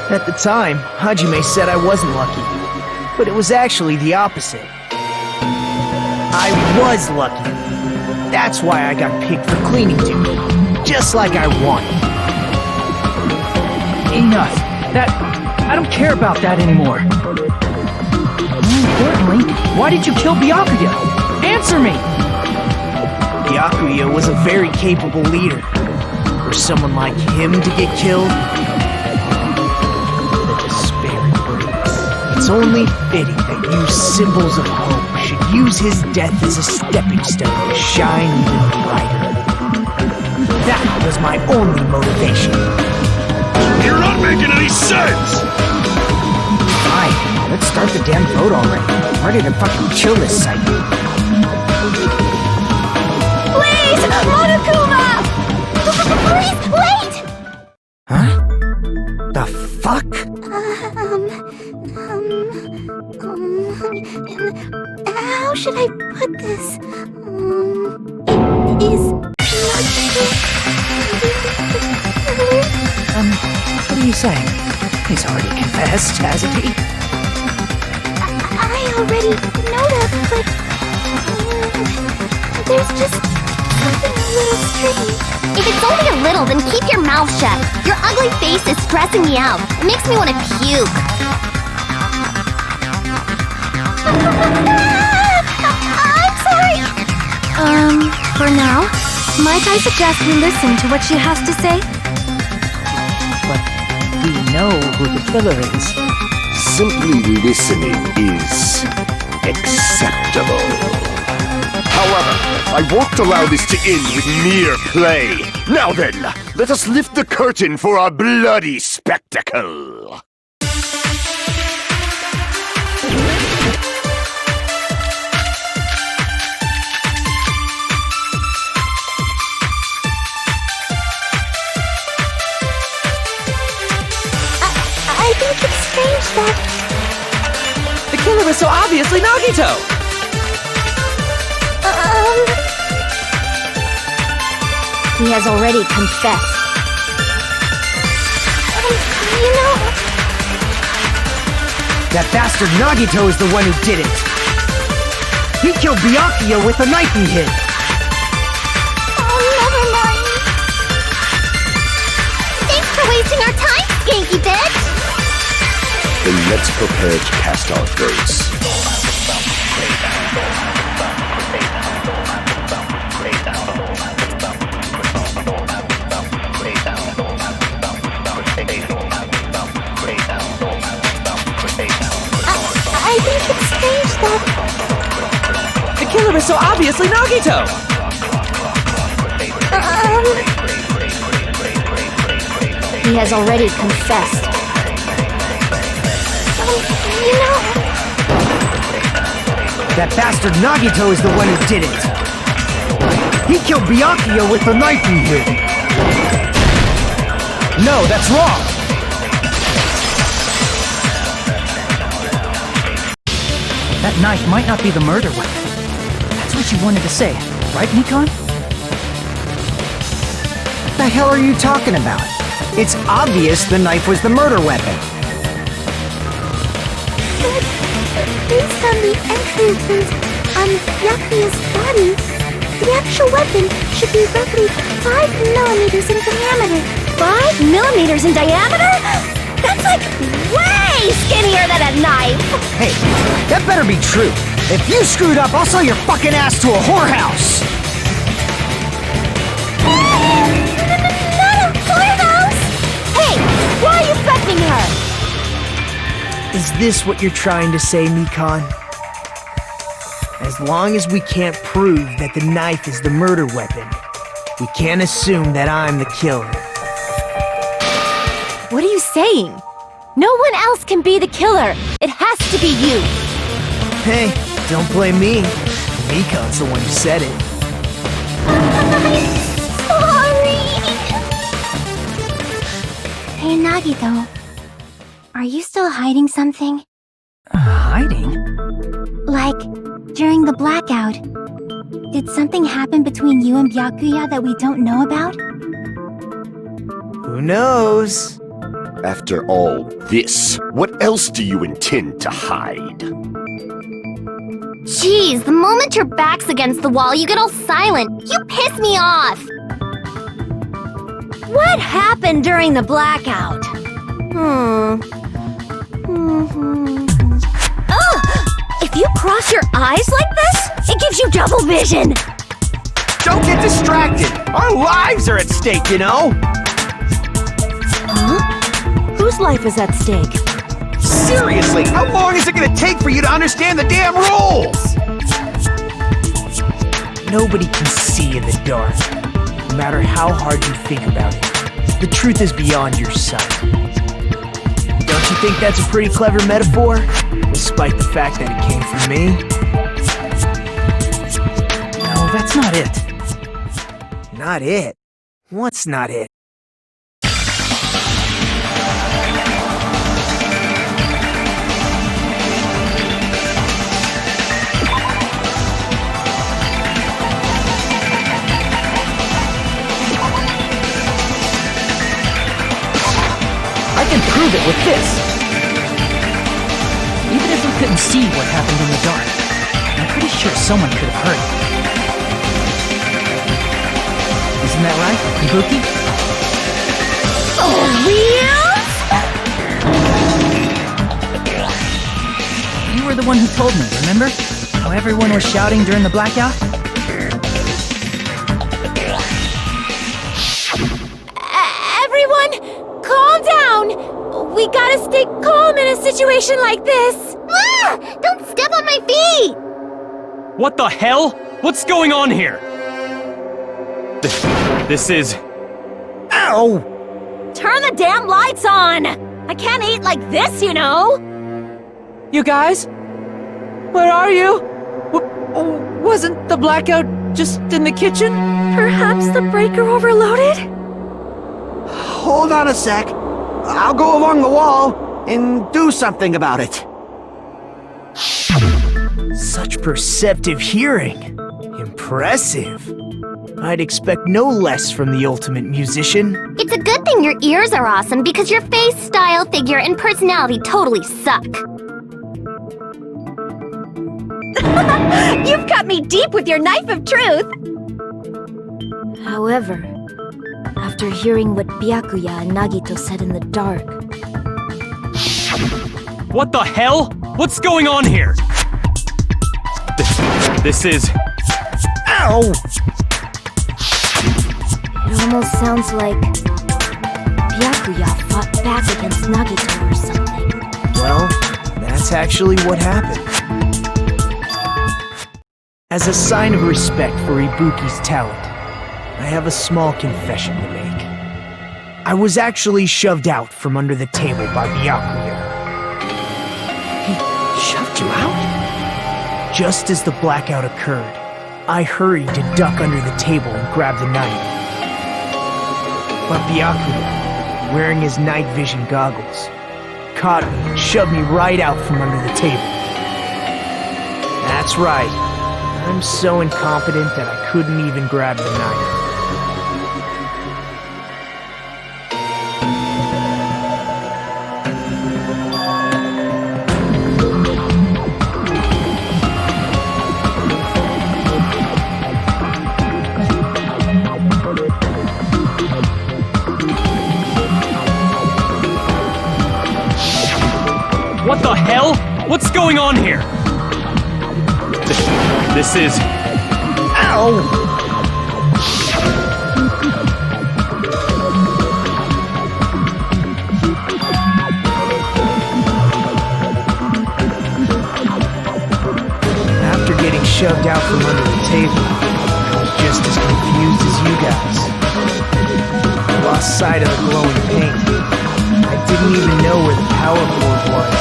At the time, Hajime said I wasn't lucky, but it was actually the opposite. I was lucky. That's why I got picked for cleaning duty, just like I wanted. Enough. I don't care about that anymore. More importantly, why did you kill Byakuya? Answer me! Byakuya was a very capable leader. For someone like him to get killed, it's only fitting that you symbols of hope should use his death as a stepping stone to shine even brighter. That was my only motivation. You're not making any sense! Fine, let's start the damn vote already. I'm ready to fucking kill this site. Please, Monokuma! Please, wait! Huh? The fuck? How should I put this? It is What are you saying? He's already confessed, hasn't he? I already know that, but there's just something a little strange. If it's only a little, then keep your mouth shut. Your ugly face is stressing me out. It makes me want to puke. I'm sorry. For now, might I suggest we listen to what she has to say? But we know who the killer is. Simply listening is acceptable. However, I won't allow this to end with mere play. Now then, let us lift the curtain for our bloody spectacle. I think it's strange that... The killer is so obviously Nagito! He has already confessed. You know... That bastard Nagito is the one who did it! He killed Byakuya with the knife he hid! Oh, never mind. Thanks for wasting our time, skanky bitch! Then let's prepare to cast our votes. I think it's strange that... The killer is so obviously Nagito! He has already confessed. You know... That bastard Nagito is the one who did it! He killed Byakuya with the knife he hid! No, that's wrong! That knife might not be the murder weapon. That's what you wanted to say, right, Nikon? What the hell are you talking about? It's obvious the knife was the murder weapon. But based on the entrances on Byakuya's body, the actual weapon should be roughly 5 millimeters in diameter. 5 millimeters in diameter? That's like way skinnier than a knife! Hey, that better be true. If you screwed up, I'll sell your fucking ass to a whorehouse! Not a whorehouse! Hey, why are you threatening her? Is this what you're trying to say, Nikon? As long as we can't prove that the knife is the murder weapon, we can't assume that I'm the killer. What are you saying? No one else can be the killer. It has to be you. Hey, don't blame me. Nikon's the one who said it. Sorry. Hey, Nagito. Are you still hiding something? Hiding? Like, during the blackout, did something happen between you and Byakuya that we don't know about? Who knows? After all this, what else do you intend to hide? Jeez, the moment your back's against the wall, you get all silent. You piss me off! What happened during the blackout? Oh! If you cross your eyes like this, it gives you double vision! Don't get distracted! Our lives are at stake, you know? Huh? Whose life is at stake? Seriously, how long is it gonna take for you to understand the damn rules? Nobody can see in the dark, no matter how hard you think about it. The truth is beyond your sight. Don't you think that's a pretty clever metaphor? Despite the fact that it came from me? No, that's not it. Not it? What's not it? I can prove it with this. Even if we couldn't see what happened in the dark, I'm pretty sure someone could have heard it. Isn't that right, Ibuki? You were the one who told me, remember? How everyone was shouting during the blackout? Everyone, calm down! We gotta stay calm in a situation like this! Ah! Don't step on my feet! What the hell? What's going on here? This is... Ow! Turn the damn lights on! I can't eat like this, you know! You guys? Where are you? Wasn't the blackout just in the kitchen? Perhaps the breaker overloaded? Hold on a sec. I'll go along the wall and do something about it. Such perceptive hearing. Impressive. I'd expect no less from the ultimate musician. It's a good thing your ears are awesome because your face, style, figure, and personality totally suck. You've cut me deep with your knife of truth! However, after hearing what Byakuya and Nagito said in the dark... What the hell? What's going on here? This is... Ow! It almost sounds like... Byakuya fought back against Nagito or something. Well, that's actually what happened. As a sign of respect for Ibuki's talent, I have a small confession to make. I was actually shoved out from under the table by Byakuya. He shoved you out? Just as the blackout occurred, I hurried to duck under the table and grab the knife. But Byakuya, wearing his night vision goggles, caught me and shoved me right out from under the table. That's right. I'm so incompetent that I couldn't even grab the knife. What the hell? What's going on here? This is... Ow! After getting shoved out from under the table, I was just as confused as you guys. I lost sight of the glowing paint. I didn't even know where the power cord was.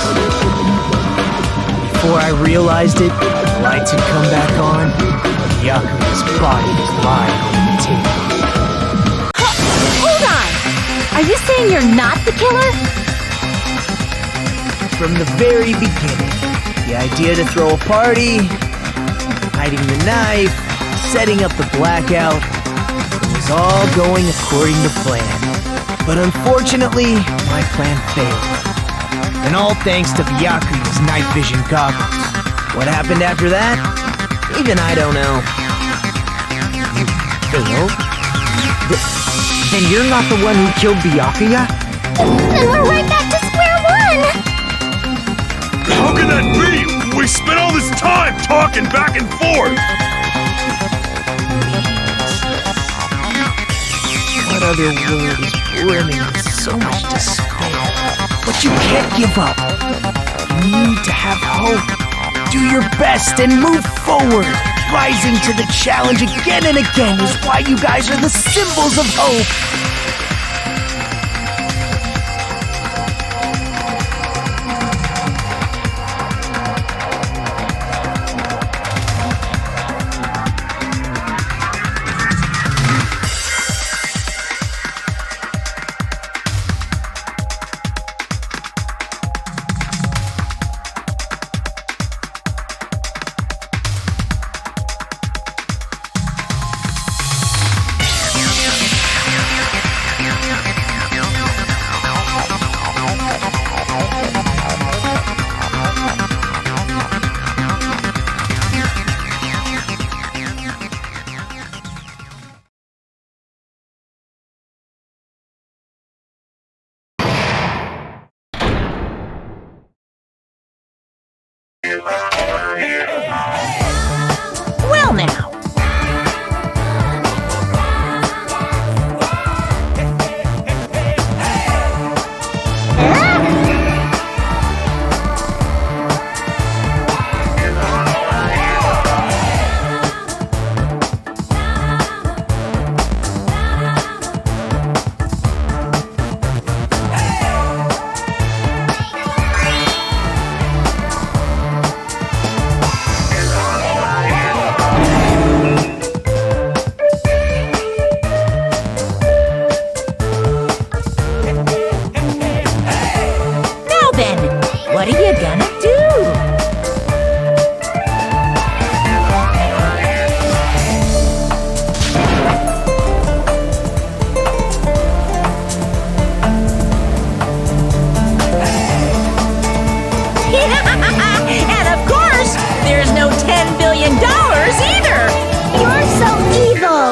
Before I realized it, the lights had come back on, and Byakuya's body was lying on the table. Hold on! Are you saying you're not the killer? From the very beginning, the idea to throw a party, hiding the knife, setting up the blackout, it was all going according to plan. But unfortunately, my plan failed. And all thanks to Byakuya's night vision goggles. What happened after that? Even I don't know. You failed? Then you're not the one who killed Byakuya? Then we're right back to square one! How can that be? We spent all this time talking back and forth! What other word is brimming with so much despair? But you can't give up. You need to have hope. Do your best and move forward. Rising to the challenge again and again is why you guys are the symbols of hope. Well now, what are you gonna do? And of course, there's no $10 billion either! You're so evil!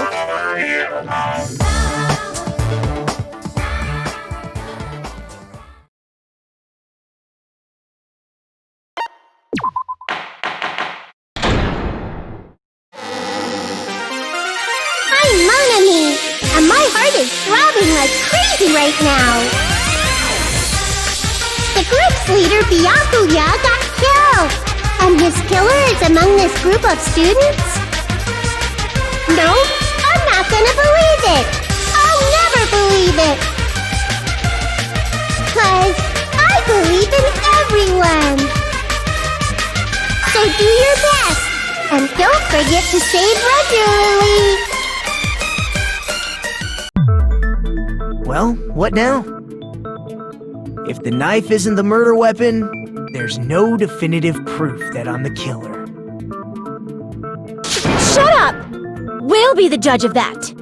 And my heart is throbbing like crazy right now. The group's leader, Byakuya, got killed. And his killer is among this group of students? No, I'm not gonna believe it. I'll never believe it. 'Cause I believe in everyone. So do your best. And don't forget to save regularly. Well, what now? If the knife isn't the murder weapon, there's no definitive proof that I'm the killer. Shut up! We'll be the judge of that.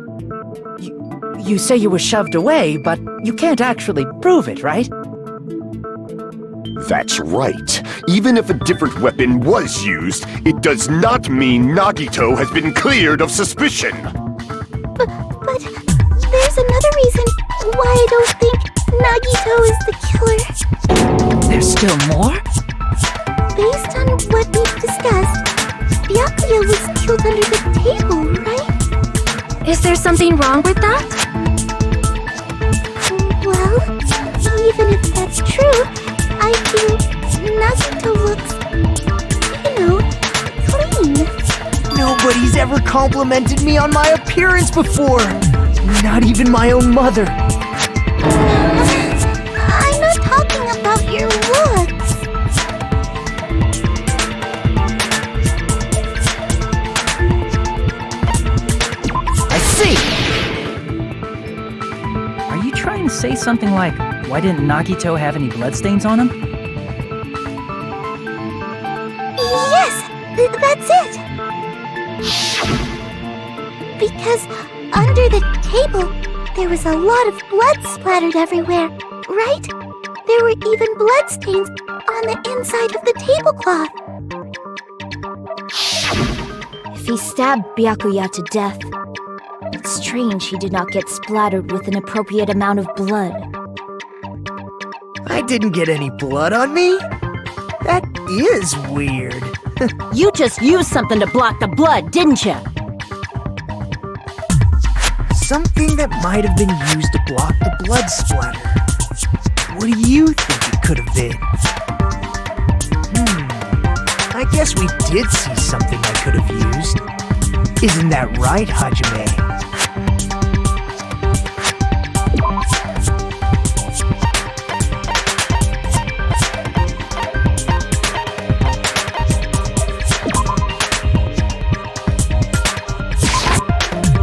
You say you were shoved away, but you can't actually prove it, right? That's right. Even if a different weapon was used, it does not mean Nagito has been cleared of suspicion. But there's another reason why I don't think Nagito is the killer. There's still more? Based on what we've discussed, Byakuya was killed under the table, right? Is there something wrong with that? Well, even if that's true, I feel Nagito looks, clean. Nobody's ever complimented me on my appearance before. Not even my own mother. I'm not talking about your looks. I see! Are you trying to say something like, why didn't Nagito have any bloodstains on him? Yes, that's it. Because under the table, there was a lot of blood splattered everywhere, right? There were even bloodstains on the inside of the tablecloth. If he stabbed Byakuya to death, it's strange he did not get splattered with an appropriate amount of blood. I didn't get any blood on me? That is weird. You just used something to block the blood, didn't you? Something that might have been used to block the blood splatter. What do you think it could have been? I guess we did see something I could have used. Isn't that right, Hajime?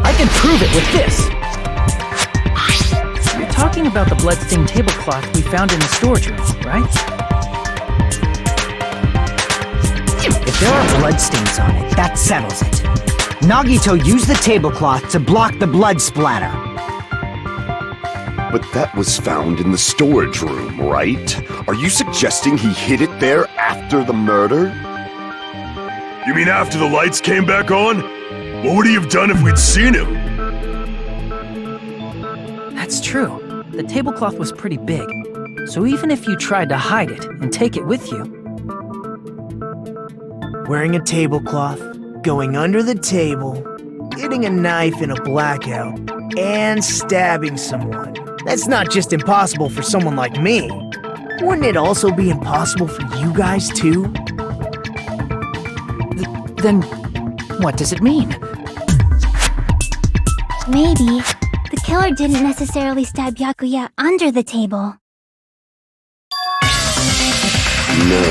I can prove it with this! You're talking about the bloodstained tablecloth we found in the storage room, right? If there are bloodstains on it, that settles it. Nagito used the tablecloth to block the blood splatter. But that was found in the storage room, right? Are you suggesting he hid it there after the murder? You mean after the lights came back on? What would he have done if we'd seen him? That's true. The tablecloth was pretty big, so even if you tried to hide it and take it with you, wearing a tablecloth, going under the table, getting a knife in a blackout, and stabbing someone. That's not just impossible for someone like me. Wouldn't it also be impossible for you guys too? Then, what does it mean? Maybe the killer didn't necessarily stab Byakuya under the table. No,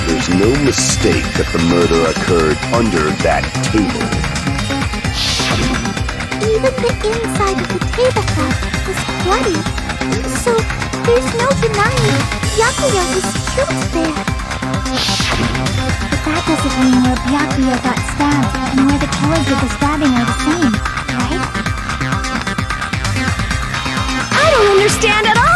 there's no mistake that the murder occurred under that table. Even the inside of the tablecloth was bloody, so there's no denying Byakuya was killed there. But that doesn't mean where Byakuya got stabbed and where the killer did the stabbing are the same, right? I don't understand at all!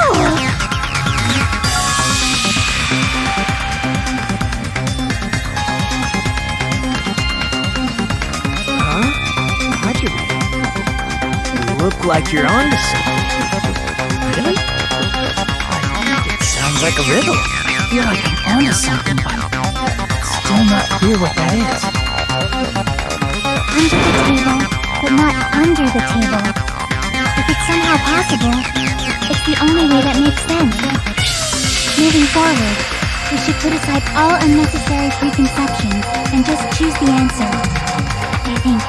Look like you're onto something. Really? It sounds like a riddle. I feel like I'm onto something, but it's still not clear what that is. Under the table, but not under the table. If it's somehow possible, it's the only way that makes sense. Moving forward, we should put aside all unnecessary preconceptions and just choose the answer. I think.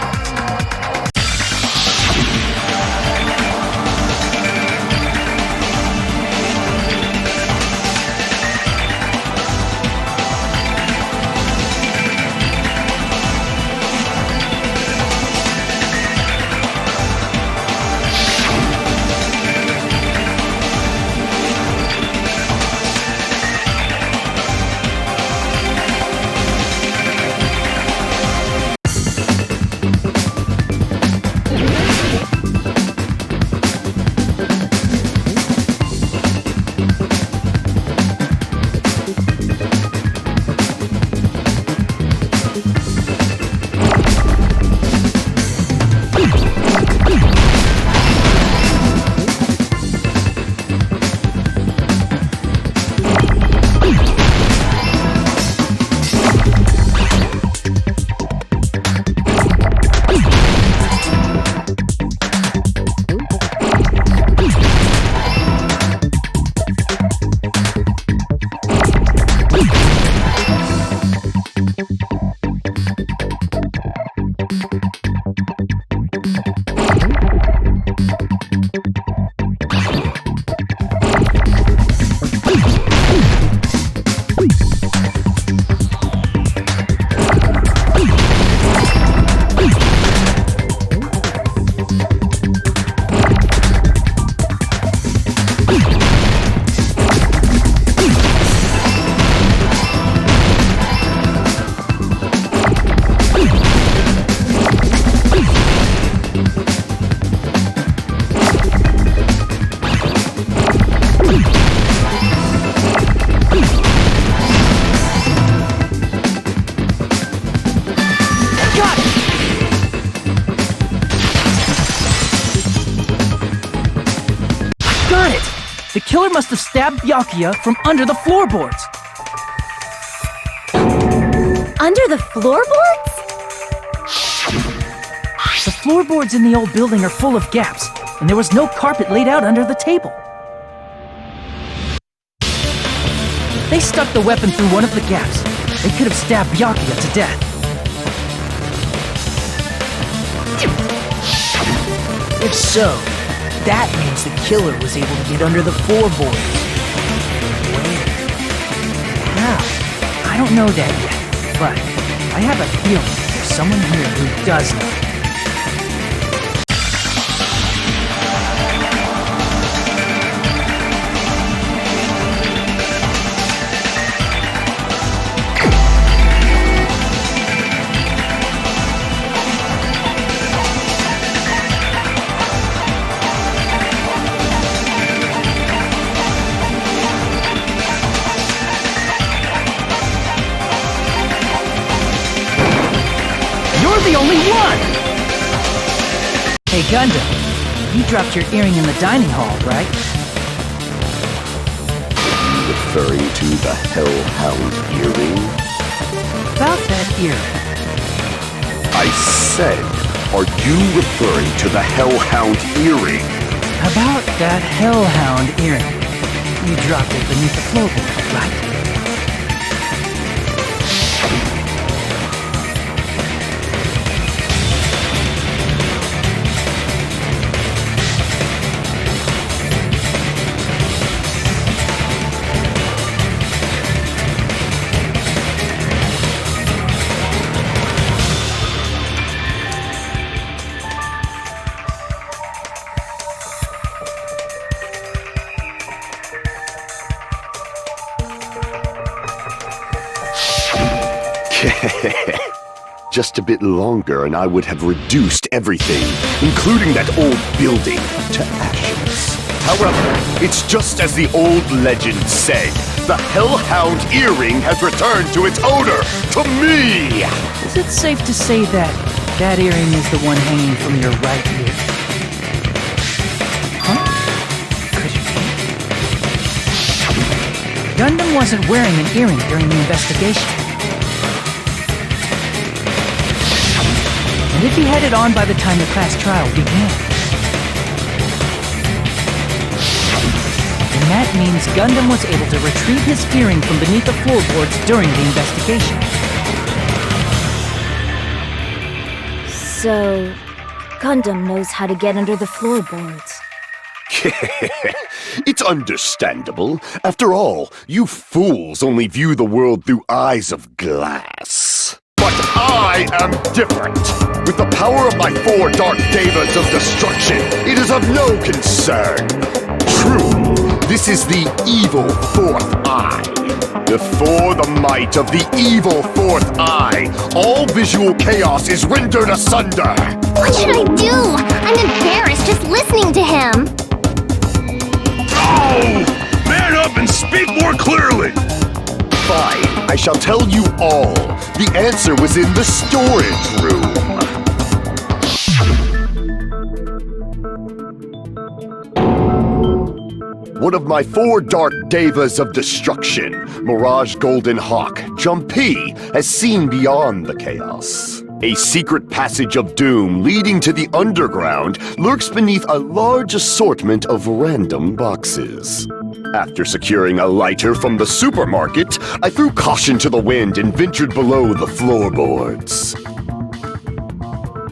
The killer must have stabbed Byakuya from under the floorboards. Under the floorboards? The floorboards in the old building are full of gaps, and there was no carpet laid out under the table. They stuck the weapon through one of the gaps. They could have stabbed Byakuya to death. If so, that means the killer was able to get under the floorboards. Where? How? I don't know that yet, but I have a feeling there's someone here who does know. The only one! Hey Gundam, you dropped your earring in the dining hall, right? Referring to the Hellhound earring? About that earring. I said, are you referring to the Hellhound earring? About that Hellhound earring. You dropped it beneath the floorboard, right? Just a bit longer and I would have reduced everything, including that old building, to ashes. However, it's just as the old legend said. The Hellhound earring has returned to its owner, to me! Is it safe to say that that earring is the one hanging from your right ear? Huh? Could it be? Gundam wasn't wearing an earring during the investigation. And if he had it on by the time the class trial began, then that means Gundam was able to retrieve his earring from beneath the floorboards during the investigation. So, Gundam knows how to get under the floorboards. It's understandable. After all, you fools only view the world through eyes of glass. But I am different. With the power of my 4 Dark Devas of Destruction, it is of no concern. True, this is the evil 4th eye. Before the might of the evil 4th eye, all visual chaos is rendered asunder. What should I do? I'm embarrassed just listening to him. Oh! Man up and speak more clearly! Fine, I shall tell you all. The answer was in the storage room. One of my 4 Dark Devas of Destruction, Mirage Golden Hawk, Jumpy, has seen beyond the chaos. A secret passage of doom leading to the underground lurks beneath a large assortment of random boxes. After securing a lighter from the supermarket, I threw caution to the wind and ventured below the floorboards.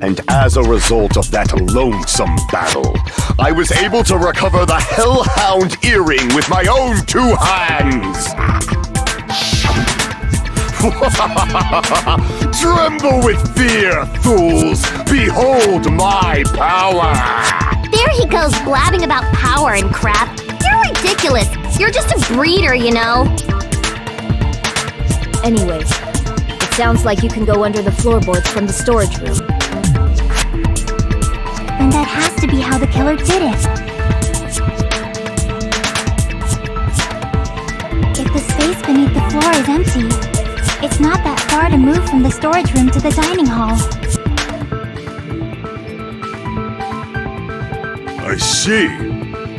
And as a result of that lonesome battle, I was able to recover the Hellhound earring with my own 2 hands! Tremble with fear, fools! Behold my power! There he goes blabbing about power and crap. You're ridiculous. You're just a breeder, you know. Anyway, it sounds like you can go under the floorboards from the storage room. And that has to be how the killer did it. If the space beneath the floor is empty, it's not that far to move from the storage room to the dining hall. I see.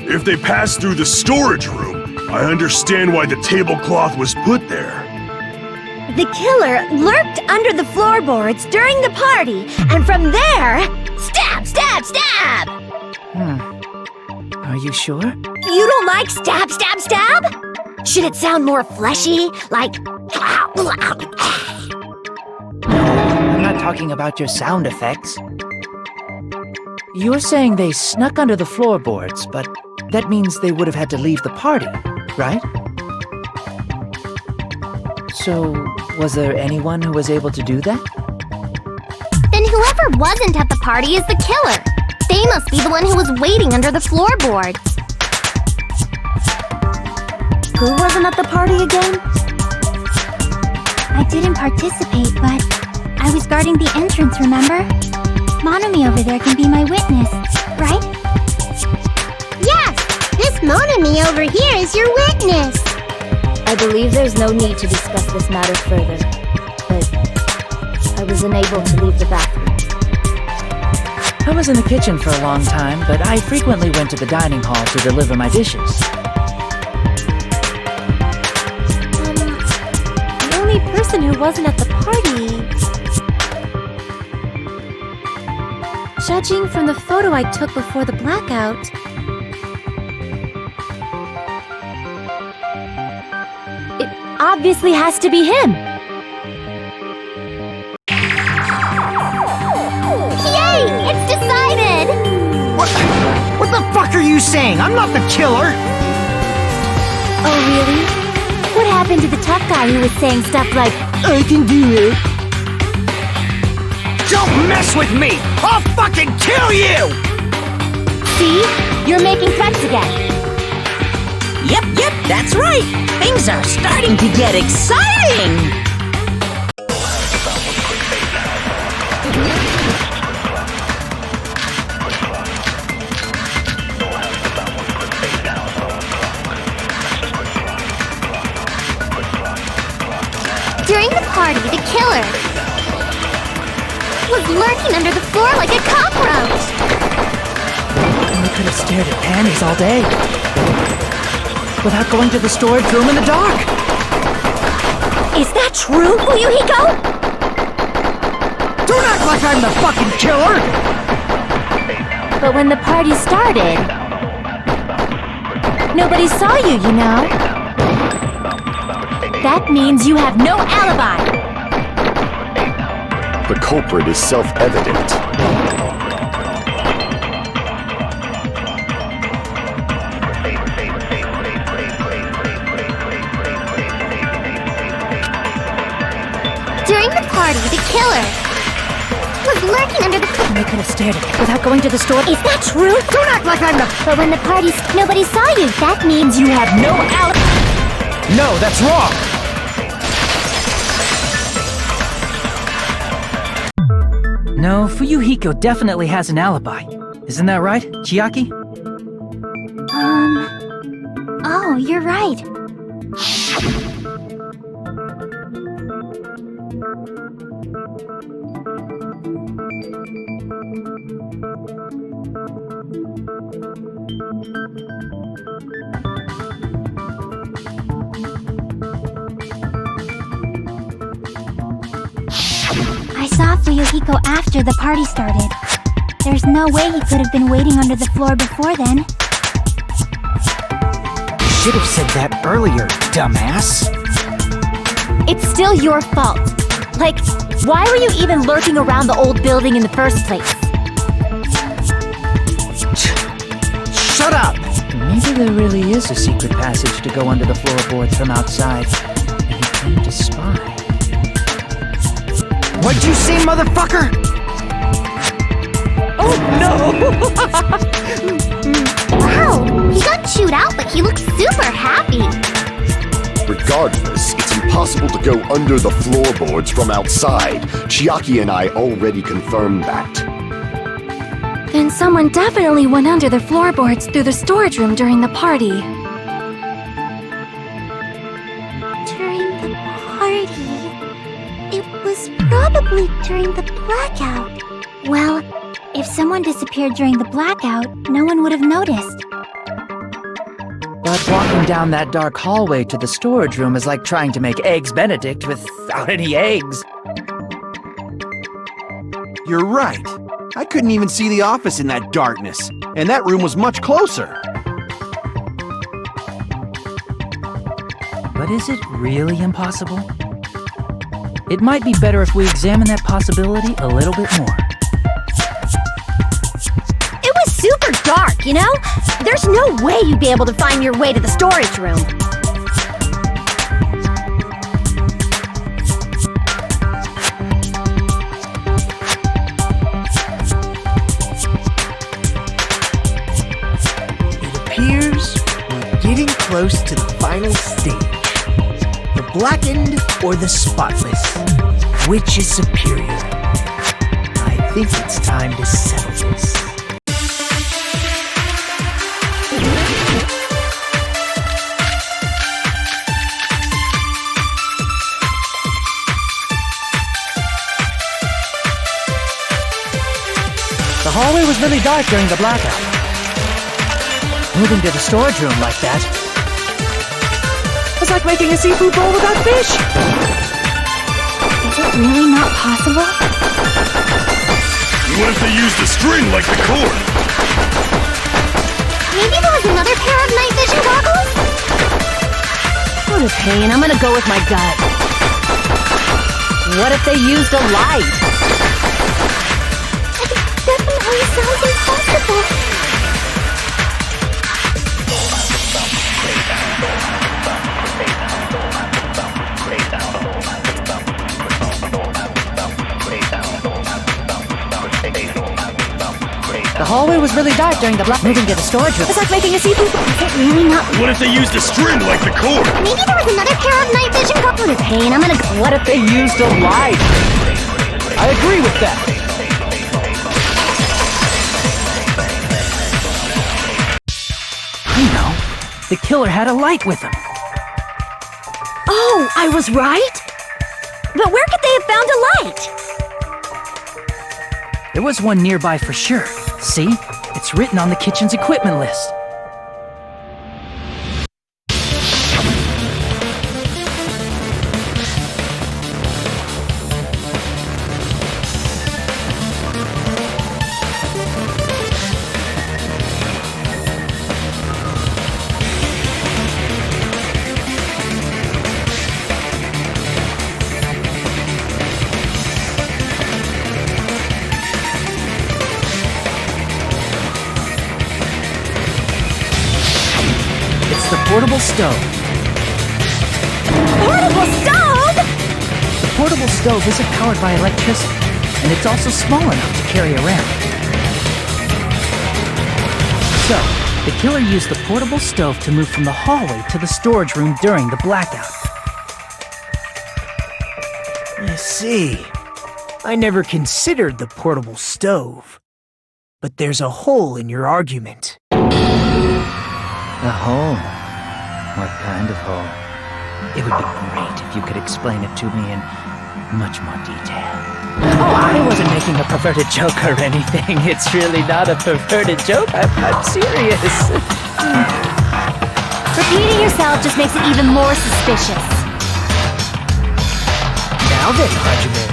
If they passed through the storage room, I understand why the tablecloth was put there. The killer lurked under the floorboards during the party, and from there, stab, stab, stab! Are you sure? You don't like stab, stab, stab? Should it sound more fleshy, like... I'm not talking about your sound effects. You're saying they snuck under the floorboards, but that means they would have had to leave the party, right? So, was there anyone who was able to do that? Then whoever wasn't at the party is the killer. They must be the one who was waiting under the floorboards. Who wasn't at the party again? I didn't participate, but I was guarding the entrance, remember? Monami over there can be my witness, right? Yes! This Monami over here is your witness! I believe there's no need to discuss this matter further, but I was unable to leave the bathroom. I was in the kitchen for a long time, but I frequently went to the dining hall to deliver my dishes. The only person who wasn't at the party Judging from the photo I took before the blackout, it obviously has to be him. Yay! It's decided! What the fuck are you saying? I'm not the killer! Oh, really? What happened to the tough guy who was saying stuff like, I can do it. Don't mess with me! I'll fucking kill you! see? You're making threats again. Yep, that's right. Things are starting to get exciting. During the party, the killer was lurking under the floor like a cockroach. We could have stared at panties all day without going to the storage room in the dark. Is that true, Fuyuhiko? Don't act like I'm the fucking killer! But when the party started, nobody saw you, you know? That means you have no alibi! The culprit is self-evident. During the party, the killer was lurking under the... They could have stared at it without going to the store. Is that true? Don't act like I'm the... But when the party... nobody saw you. That means you have no alibi. No, that's wrong! No, Fuyuhiko definitely has an alibi. Isn't that right, Chiaki? Oh, you're right. I saw Fuyuhiko after the party started. There's no way he could have been waiting under the floor before then. You should have said that earlier, dumbass. It's still your fault. Like, why were you even lurking around the old building in the first place? Shut up! Maybe there really is a secret passage to go under the floorboards from outside, and he came to spy. What'd you say, motherfucker? Oh, no! Wow, he got chewed out, but he looked super happy. Regardless, it's impossible to go under the floorboards from outside. Chiaki and I already confirmed that. Then someone definitely went under the floorboards through the storage room during the party. During the party. It was probably during the blackout. Well, if someone disappeared during the blackout, no one would have noticed. But walking down that dark hallway to the storage room is like trying to make Eggs Benedict without any eggs. You're right. I couldn't even see the office in that darkness, and that room was much closer. But is it really impossible? It might be better if we examine that possibility a little bit more. It was super dark, you know? There's no way you'd be able to find your way to the storage room. It appears we're getting close to the final stage. The blackened or the spotless? Which is superior? I think it's time to settle this. The hallway was really dark during the blackout. Moving to the storage room like that was like making a seafood bowl without fish. Is it really not possible? What if they used a string like the cord? Maybe there was another pair of night vision goggles? What a pain, I'm gonna go with my gut. What if they used a light? It definitely sounds impossible. The hallway was really dark during the moving to the storage room. It's like making a see-through. Is it really not? What if they used a string like the cord? Maybe there was another pair of night vision goggles. What a pain, I'm gonna go. What if they used a light? I agree with that. You know, the killer had a light with him. Oh, I was right? But where could they have found a light? There was one nearby for sure. See? It's written on the kitchen's equipment list. The portable stove. Portable stove? The portable stove isn't powered by electricity, and it's also small enough to carry around. So, the killer used the portable stove to move from the hallway to the storage room during the blackout. I see. I never considered the portable stove. But there's a hole in your argument. A hole? What kind of hole? It would be great if you could explain it to me in much more detail. Oh, I wasn't making a perverted joke or anything. It's really not a perverted joke. I'm serious. Repeating yourself just makes it even more suspicious. Now then, Hajime,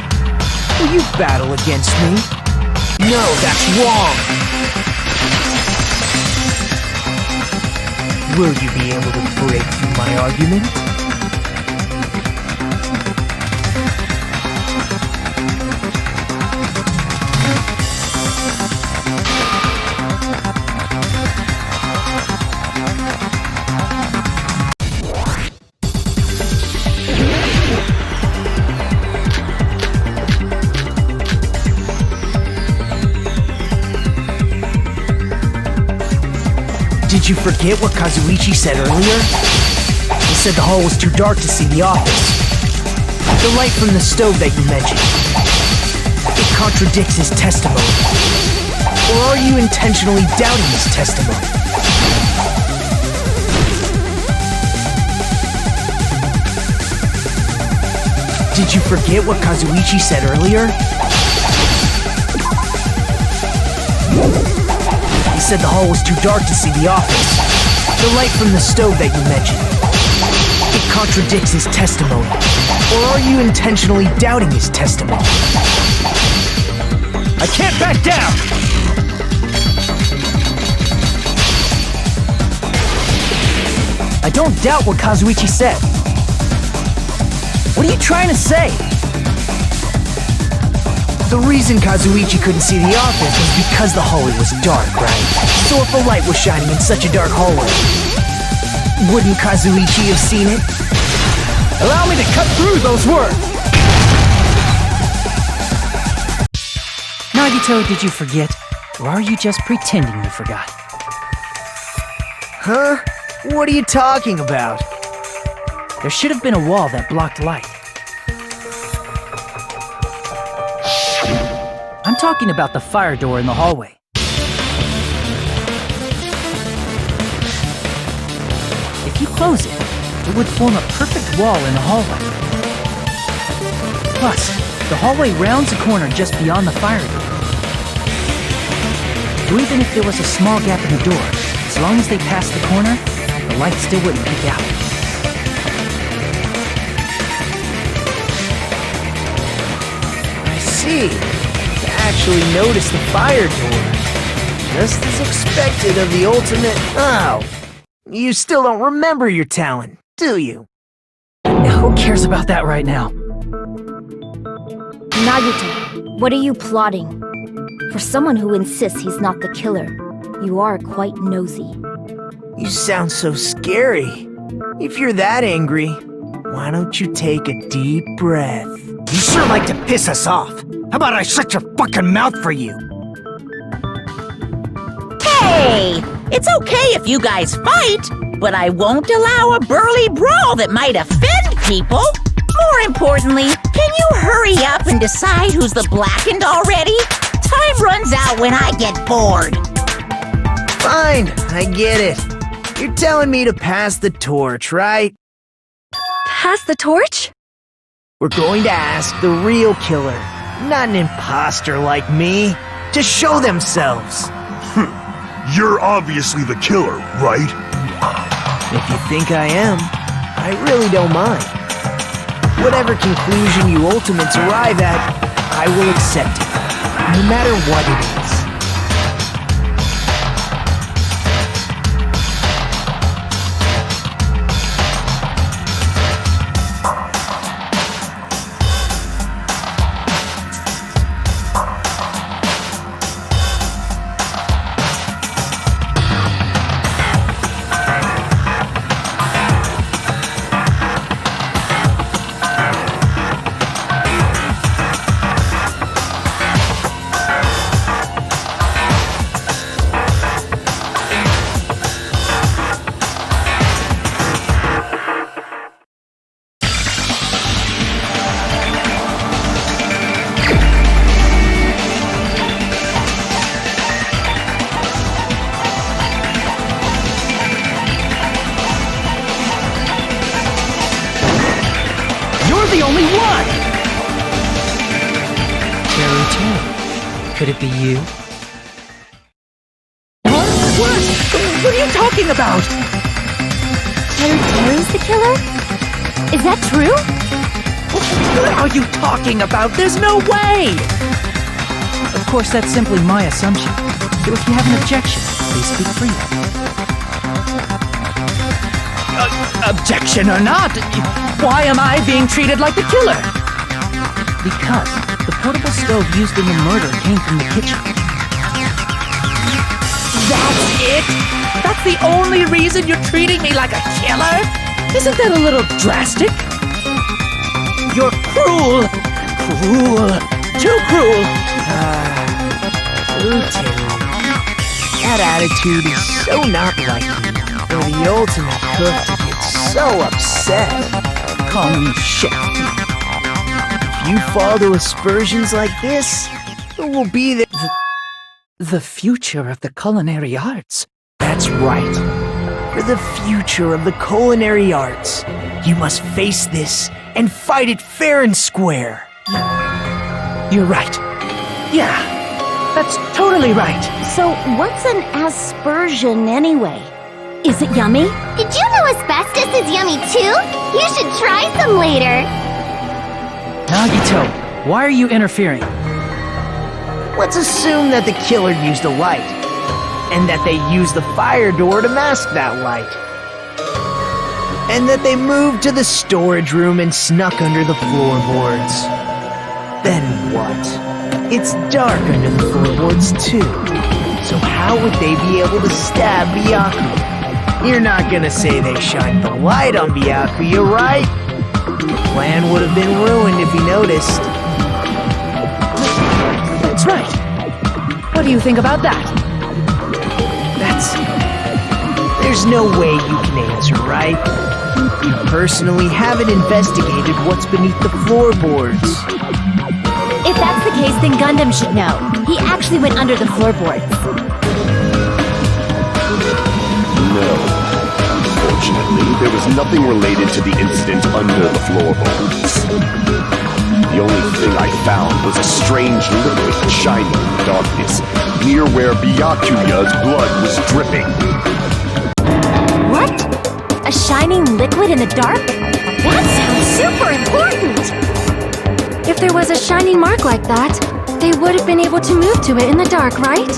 will you battle against me? No, that's wrong! Will you be able to break through my argument? Did you forget what Kazuichi said earlier? He said the hall was too dark to see the office. The light from the stove that you mentioned. It contradicts his testimony. Or are you intentionally doubting his testimony? Did you forget what Kazuichi said earlier? He said the hall was too dark to see the office. The light from the stove that you mentioned. It contradicts his testimony. Or are you intentionally doubting his testimony? I can't back down! I don't doubt what Kazuichi said. What are you trying to say? The reason Kazuichi couldn't see the office was because the hallway was dark, right? So if a light was shining in such a dark hallway, wouldn't Kazuichi have seen it? Allow me to cut through those words! Nagito, did you forget? Or are you just pretending you forgot? Huh? What are you talking about? There should have been a wall that blocked light. I'm talking about the fire door in the hallway. If you close it, it would form a perfect wall in the hallway. Plus, the hallway rounds a corner just beyond the fire door. So even if there was a small gap in the door, as long as they passed the corner, the light still wouldn't peek out. I see. actually noticed the fire door. Just as expected of the ultimate. Oh, you still don't remember your talent, do you? Who cares about that right now? Nagito, what are you plotting? For someone who insists he's not the killer, you are quite nosy. You sound so scary. If you're that angry, why don't you take a deep breath? You sure like to piss us off. How about I shut your fucking mouth for you? Hey! It's okay if you guys fight, but I won't allow a burly brawl that might offend people. More importantly, can you hurry up and decide who's the blackened already? Time runs out when I get bored. Fine, I get it. You're telling me to pass the torch, right? Pass the torch? We're going to ask the real killer, not an imposter like me, to show themselves. You're obviously the killer, right? If you think I am, I really don't mind. Whatever conclusion you ultimates arrive at, I will accept it, no matter what it is. The only one! Could it be you? What are you talking about? Teru's the killer? Is that true? What are you talking about? There's no way! Of course, that's simply my assumption. So if you have an objection, please speak freely. Objection or not, why am I being treated like the killer? Because the portable stove used in the murder came from the kitchen. That's it? That's the only reason you're treating me like a killer? Isn't that a little drastic? You're cruel! Cruel! Too cruel! That attitude is so not like you. For the ultimate cook to get so upset. Call me chef. If you fall to aspersions like this, who will be there? The future of the culinary arts. That's right. For the future of the culinary arts, you must face this and fight it fair and square. You're right. Yeah, that's totally right. So what's an aspersion anyway? Is it yummy? Did you know asbestos is yummy too? You should try some later. Nagito, why are you interfering? Let's assume that the killer used a light, and that they used the fire door to mask that light. And that they moved to the storage room and snuck under the floorboards. Then what? It's dark under the floorboards too. So how would they be able to stab Byakuya? You're not gonna say they shined the light on Byakuya, right? The plan would have been ruined if he noticed. That's right. What do you think about that? There's no way you can answer, right? You personally haven't investigated what's beneath the floorboards. If that's the case, then Gundam should know. He actually went under the floorboards. No. Unfortunately, there was nothing related to the incident under the floorboards. The only thing I found was a strange liquid shining in the darkness, near where Byakuya's blood was dripping. What? A shining liquid in the dark? That sounds super important! If there was a shining mark like that, They would have been able to move to it in the dark, right?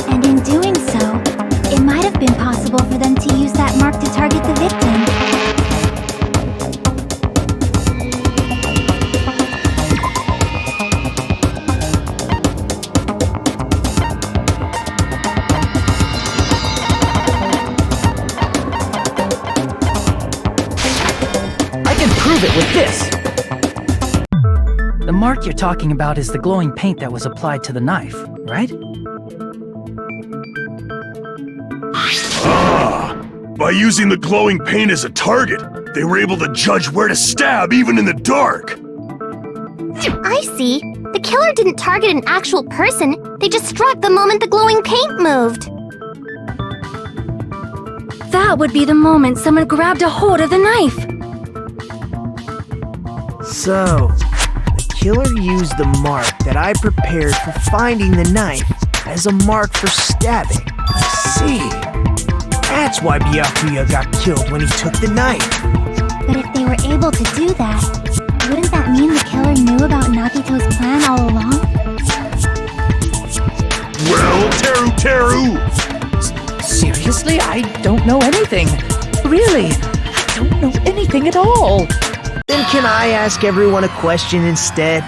And in doing so, it might have been possible for them to use that mark to target the victim. I can prove it with this! The mark you're talking about is the glowing paint that was applied to the knife, right? By using the glowing paint as a target, they were able to judge where to stab even in the dark. I see. The killer didn't target an actual person. They just struck the moment the glowing paint moved. That would be the moment someone grabbed a hold of the knife. So, the killer used the mark that I prepared for finding the knife as a mark for stabbing. I see. That's why Byakuya got killed when he took the knife. But if they were able to do that, wouldn't that mean the killer knew about Nagito's plan all along? Well, Teru! Seriously? I don't know anything. Really, I don't know anything at all. Then can I ask everyone a question instead?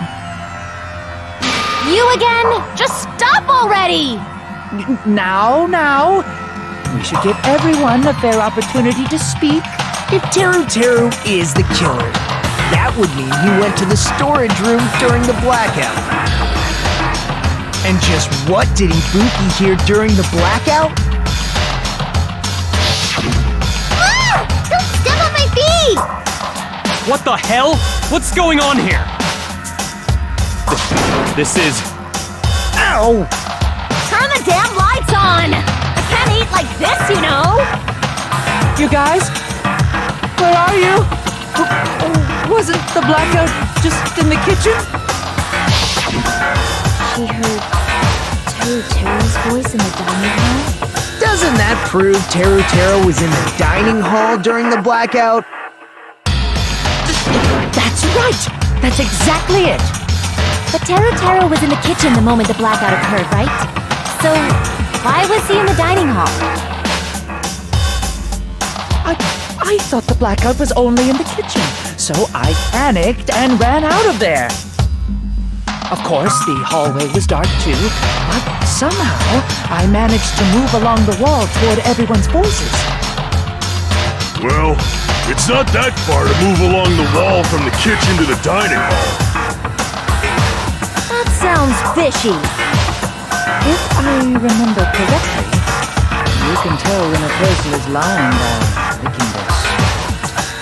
You again? Just stop already! Now. We should give everyone a fair opportunity to speak. If Teru is the killer, that would mean he went to the storage room during the blackout. And just what did Ibuki hear during the blackout? Ah! Don't step on my feet! What the hell? What's going on here? This is... Ow! Turn the damn lights on! I can't eat like this, you know! You guys? Where are you? Wasn't the blackout just in the kitchen? She heard Teru's voice in the dining hall? Doesn't that prove Teru was in the dining hall during the blackout? That's right! That's exactly it! But Teru was in the kitchen the moment the blackout occurred, right? So, why was he in the dining hall? I thought the blackout was only in the kitchen, so I panicked and ran out of there. Of course, the hallway was dark too, but somehow I managed to move along the wall toward everyone's voices. Well, it's not that far to move along the wall from the kitchen to the dining hall. That sounds fishy. If I remember correctly, you can tell when a person is lying by licking this.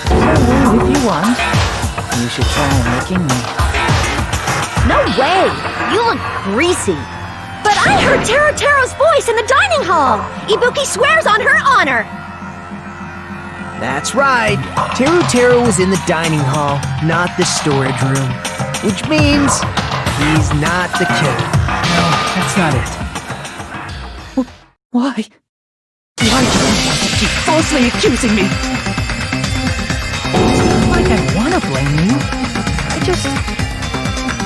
So, if you want, you should try licking me. No way! You look greasy. But I heard Teru's voice in the dining hall! Ibuki swears on her honor! That's right. Teru was in the dining hall, not the storage room. Which means he's not the killer. No, that's not it. Why? Why do you want to keep falsely accusing me? It's not like I want to blame you. I just...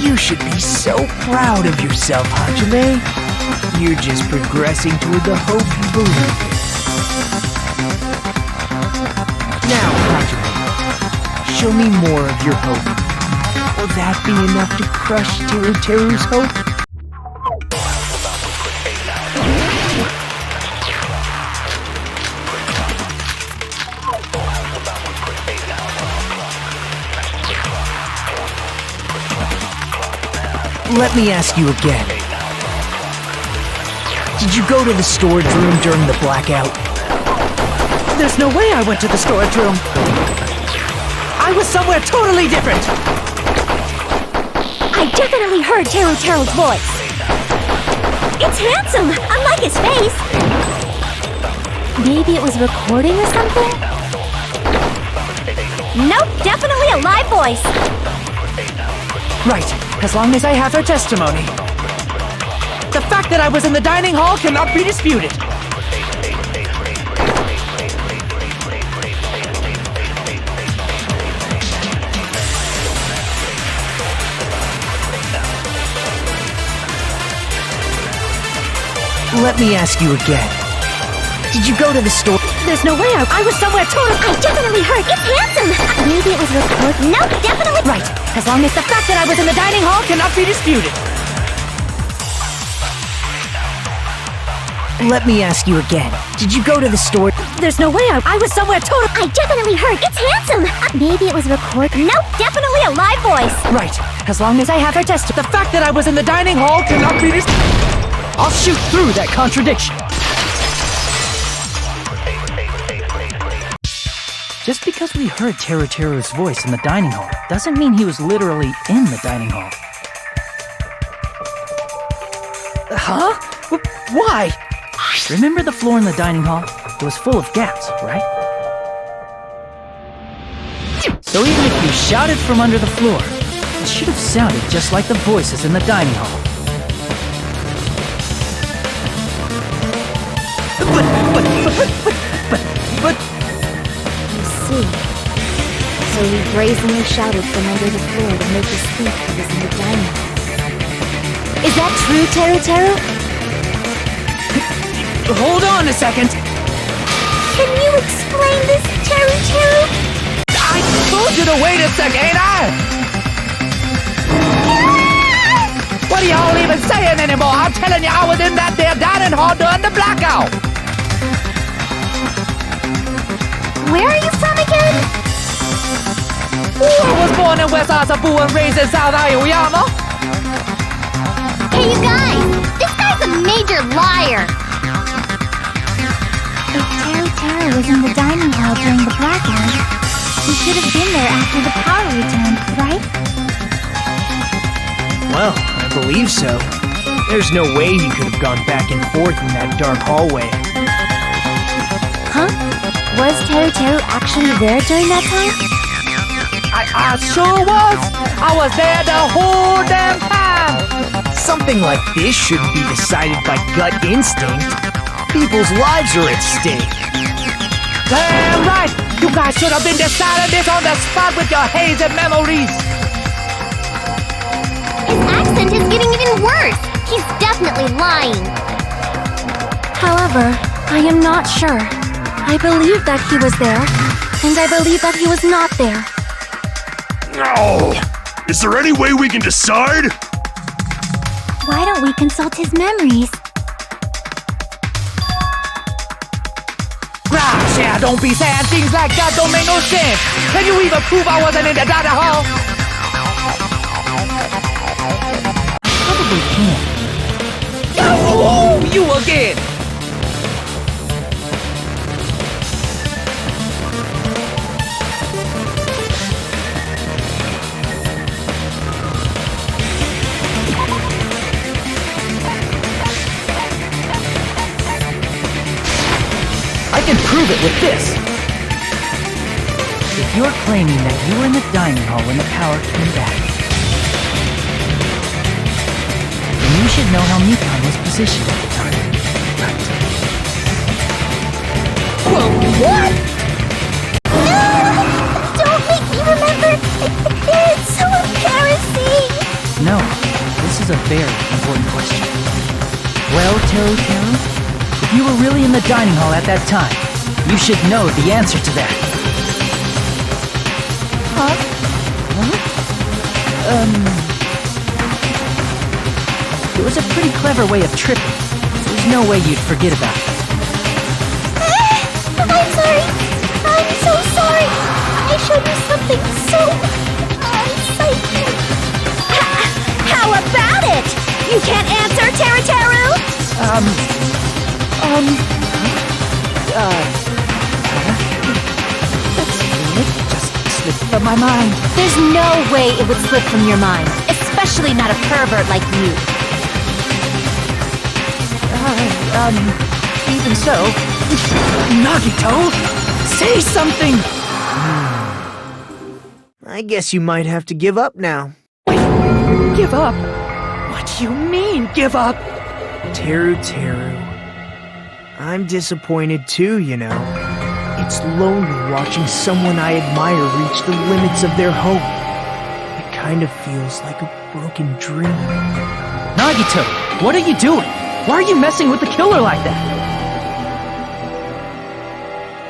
You should be so proud of yourself, Hajime. You're just progressing toward the hope you believe in. Now, Hajime, show me more of your hope. Will that be enough to crush Teru's hope? Let me ask you again. Did you go to the storage room during the blackout? There's no way I went to the storage room. I was somewhere totally different. I definitely heard Teru's voice. It's handsome, unlike his face. Maybe it was recording or something? Nope, definitely a live voice. Right, as long as I have her testimony. The fact that I was in the dining hall cannot be disputed. Let me ask you again. Did you go to the store? There's no way I was somewhere totally. I definitely heard. It's handsome. Maybe it was recorded. No, definitely. Right. As long as the fact that I was in the dining hall cannot be disputed. Let me ask you again. Did you go to the store? There's no way I was somewhere totally. I definitely heard. It's handsome. Maybe it was recorded. No, definitely a live voice. Right. As long as I have her test. The fact that I was in the dining hall cannot be disputed. I'll shoot through that contradiction. Just because we heard Teru's voice in the dining hall doesn't mean he was literally in the dining hall. Huh? Why? Remember the floor in the dining hall? It was full of gaps, right? So even if you shouted from under the floor, it should have sounded just like the voices in the dining hall. But... You see. So he brazenly shouted from under the floor to make us think he was in the dining hall. Is that true, Teru? Hold on a second. Can you explain this, Teru? I told you to wait a second, ain't I? What are y'all even saying anymore? I'm telling you, I was in that there dining hall during the blackout. Where are you from again? I was born in West Asabu and raised in South Aoyama. Hey, you guys! This guy's a major liar! If Teru was in the dining hall during the blackout, he should have been there after the power returned, right? Well, I believe so. There's no way he could have gone back and forth in that dark hallway. Huh? Was Teru actually there during that time? I sure was! I was there the whole damn time! Something like this shouldn't be decided by gut instinct. People's lives are at stake. Damn right! You guys should have been deciding this on the spot with your hazy memories! His accent is getting even worse! He's definitely lying! However, I am not sure. I believe that he was there, and I believe that he was not there. No! Is there any way we can decide? Why don't we consult his memories? Gosh, yeah, don't be saying things like that, don't make no sense! Can you even prove I wasn't in the dining hall? Probably can't. Oh, you again! I can prove it with this! If you're claiming that you were in the dining hall when the power came back, then you should know how Mikan was positioned at the time, right? Whoa, what? No! Don't make me remember! It's so embarrassing! No, this is a very important question. Well, Teru, if you were really in the dining hall at that time, you should know the answer to that. Huh? It was a pretty clever way of tripping. There's no way you'd forget about it. I'm sorry! I'm so sorry! I showed you something so... unsightly. How about it? You can't answer, Teru? It just slipped from my mind. There's no way it would slip from your mind, especially not a pervert like you. Even so... Nagito! Say something! I guess you might have to give up now. Give up? What do you mean, give up? Teru. I'm disappointed too, you know. It's lonely watching someone I admire reach the limits of their hope. It kind of feels like a broken dream. Nagito, what are you doing? Why are you messing with the killer like that?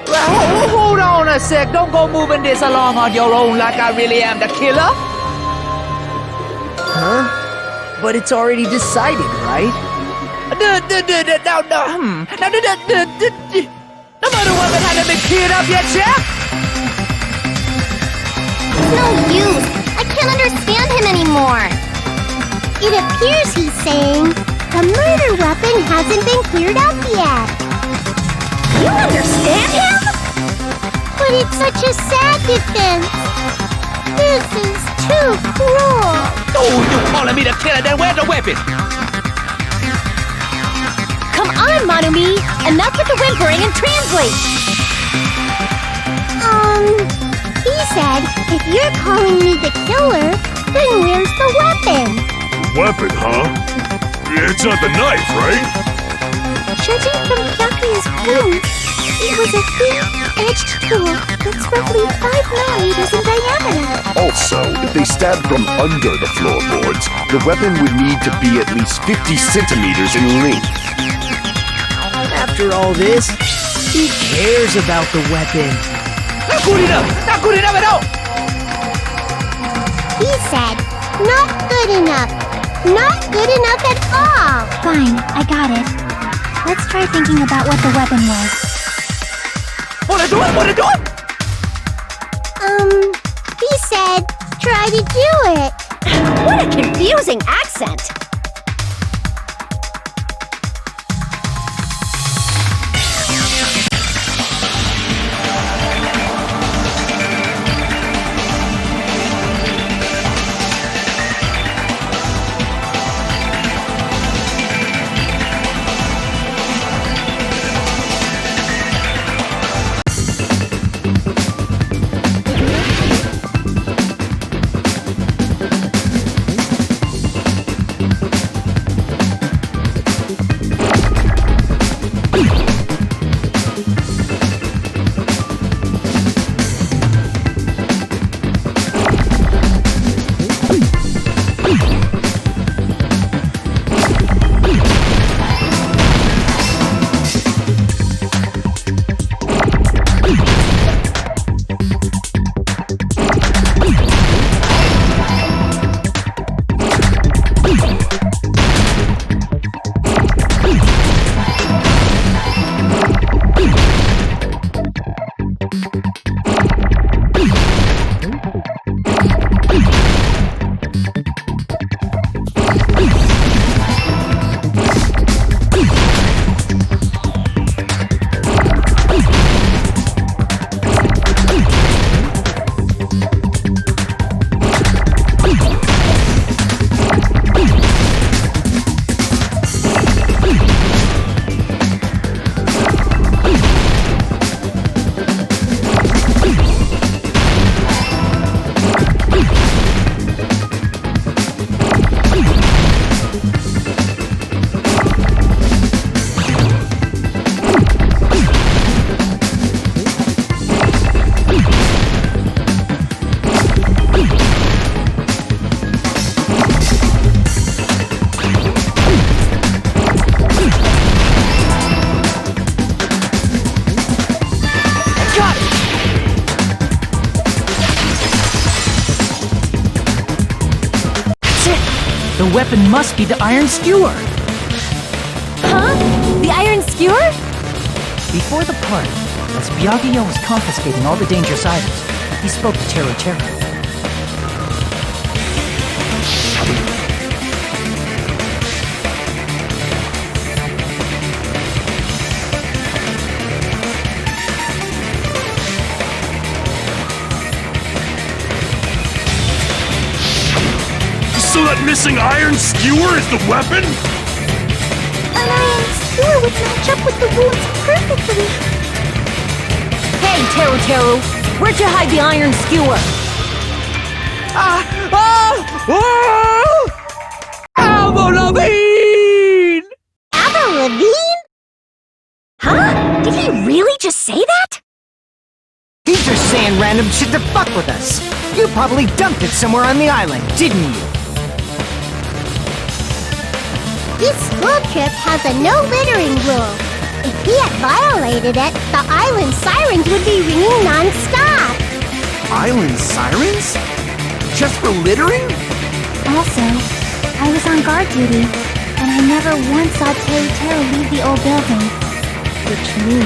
Well, hold on a sec. Don't go moving this along on your own like I really am the killer. Huh? But it's already decided, right? No murder weapon hasn't been cleared up yet, Chef. It's no use. I can't understand him anymore. It appears he's saying the murder weapon hasn't been cleared up yet. You understand him? But it's such a sad defense. This is too cruel. Oh, you calling me the killer? Then where's the weapon? Come on, Manumi! Enough with the whimpering and translate! He said, if you're calling me the killer, then where's the weapon? Weapon, huh? It's not the knife, right? Judging from Byakuya's wound, it was a thin-edged tool that's roughly 5 millimeters in diameter. Also, if they stabbed from under the floorboards, the weapon would need to be at least 50 centimeters in length. After all this, who cares about the weapon? Not good enough! Not good enough at all! He said, not good enough. Not good enough at all. Fine, I got it. Let's try thinking about what the weapon was. Wanna do it? Wanna do it? He said, try to do it. What a confusing accent. The weapon must be the iron skewer! Huh? The iron skewer? Before the party, as Byakuya was confiscating all the dangerous items, he spoke to Teru Teru. So that missing iron skewer is the weapon? An iron skewer would match up with the wounds perfectly. Hey, Teru Teru! Where'd you hide the iron skewer? Avril Lavigne! Avril Lavigne? Huh? Did he really just say that? He's just saying random shit to fuck with us. You probably dumped it somewhere on the island, didn't you? This school trip has a no littering rule. If he had violated it, the island sirens would be ringing non-stop. Island sirens? Just for littering? Also, I was on guard duty, and I never once saw Teru leave the old building. Which means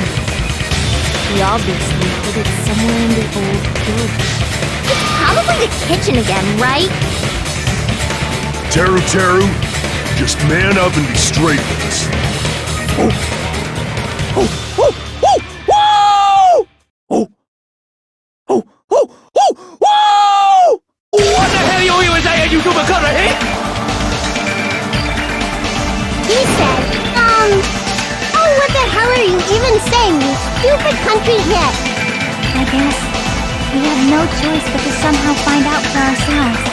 he obviously hid it somewhere in the old building. It's probably the kitchen again, right? Teru, just man up and be straight with us. Oh! Oh! Oh! Oh! Whoa! Oh! Oh! Oh! Oh! Whoa! What the hell you even saying, you stupid color, eh? He said, oh, what the hell are you even saying, you stupid country hit? I guess we have no choice but to somehow find out for ourselves.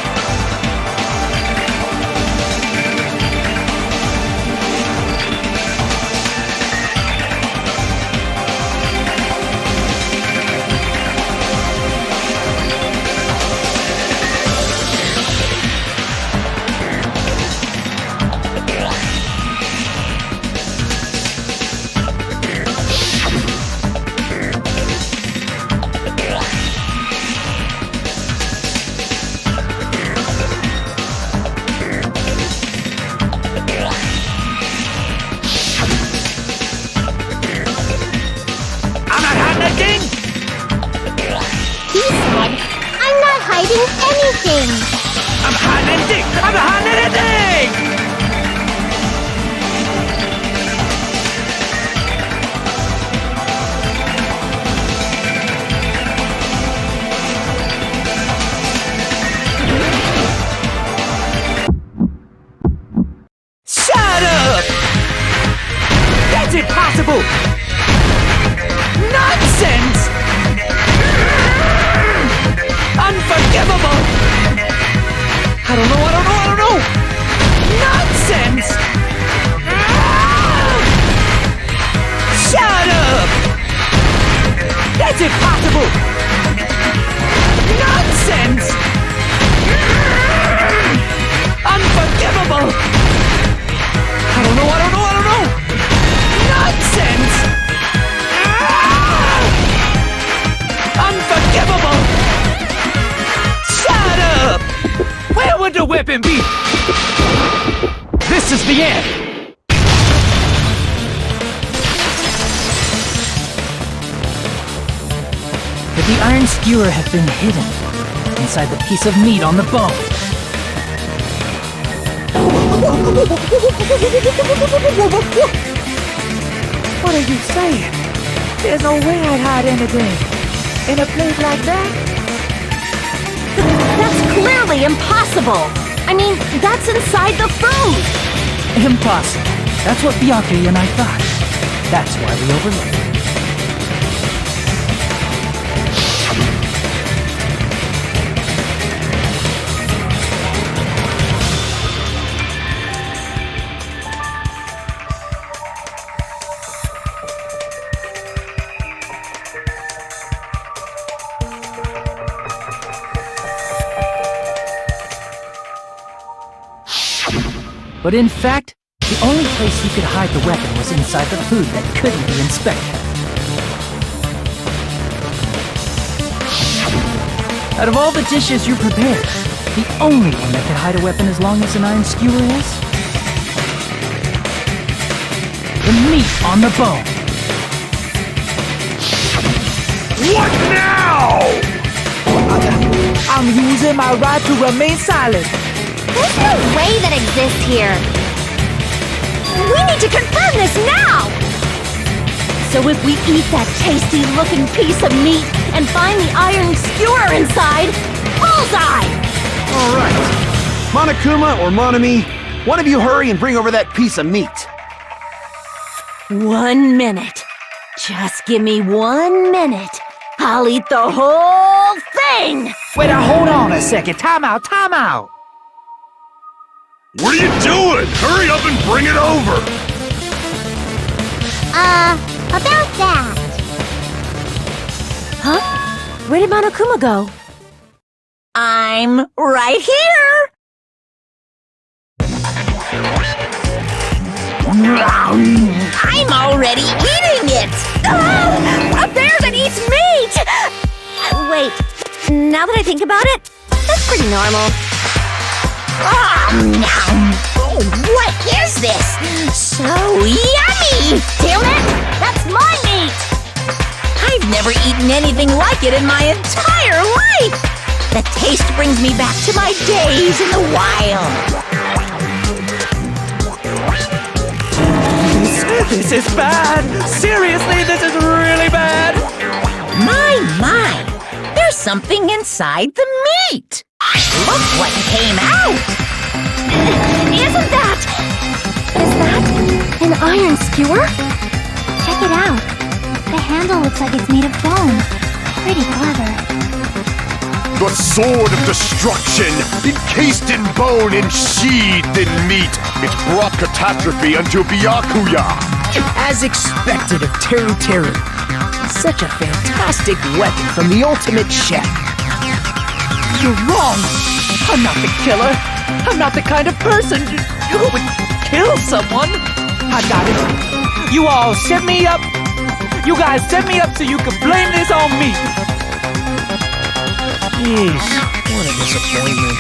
Anything! I'm hiding anything! I'm hiding anything! Shut up! That's impossible! Nonsense! Unforgivable! I don't know! Nonsense! Shut up! That's impossible! Nonsense! Unforgivable! I don't know! Nonsense! Unforgivable! Shut up! Where would the weapon be? This is the end! Could the iron skewer have been hidden inside the piece of meat on the bone? What are you saying? There's no way I'd hide anything in a place like that. That's clearly impossible! I mean, that's inside the food! Impossible. That's what Byakuya and I thought. That's why we overlooked it. But in fact, the only place he could hide the weapon was inside the food that couldn't be inspected. Out of all the dishes you prepared, the only one that could hide a weapon as long as an iron skewer is? The meat on the bone. What now? I'm using my right to remain silent. There's no way that exists here. We need to confirm this now! So if we eat that tasty-looking piece of meat and find the iron skewer inside, bullseye! All right. Monokuma or Monami, one of you hurry and bring over that piece of meat. 1 minute. Just give me 1 minute. I'll eat the whole thing! Wait, hold on a second. Time out. What are you doing? Hurry up and bring it over! About that. Huh? Where did Monokuma go? I'm right here! I'm already eating it! A bear that eats meat! Wait, now that I think about it, that's pretty normal. Oh, what is this? So yummy! Damn it! That's my meat! I've never eaten anything like it in my entire life! The taste brings me back to my days in the wild. This is bad! Seriously, this is really bad! My! There's something inside the meat! Look what came out! Isn't that... Is that an iron skewer? Check it out. The handle looks like it's made of bone. Pretty clever. The sword of destruction, encased in bone and sheathed in meat, it brought catastrophe unto Byakuya. As expected of Teru Teru. Such a fantastic weapon from the ultimate chef. You're wrong! I'm not the killer! I'm not the kind of person who would kill someone! I got it! You all set me up! You guys set me up so you could blame this on me! Jeez, what a disappointment.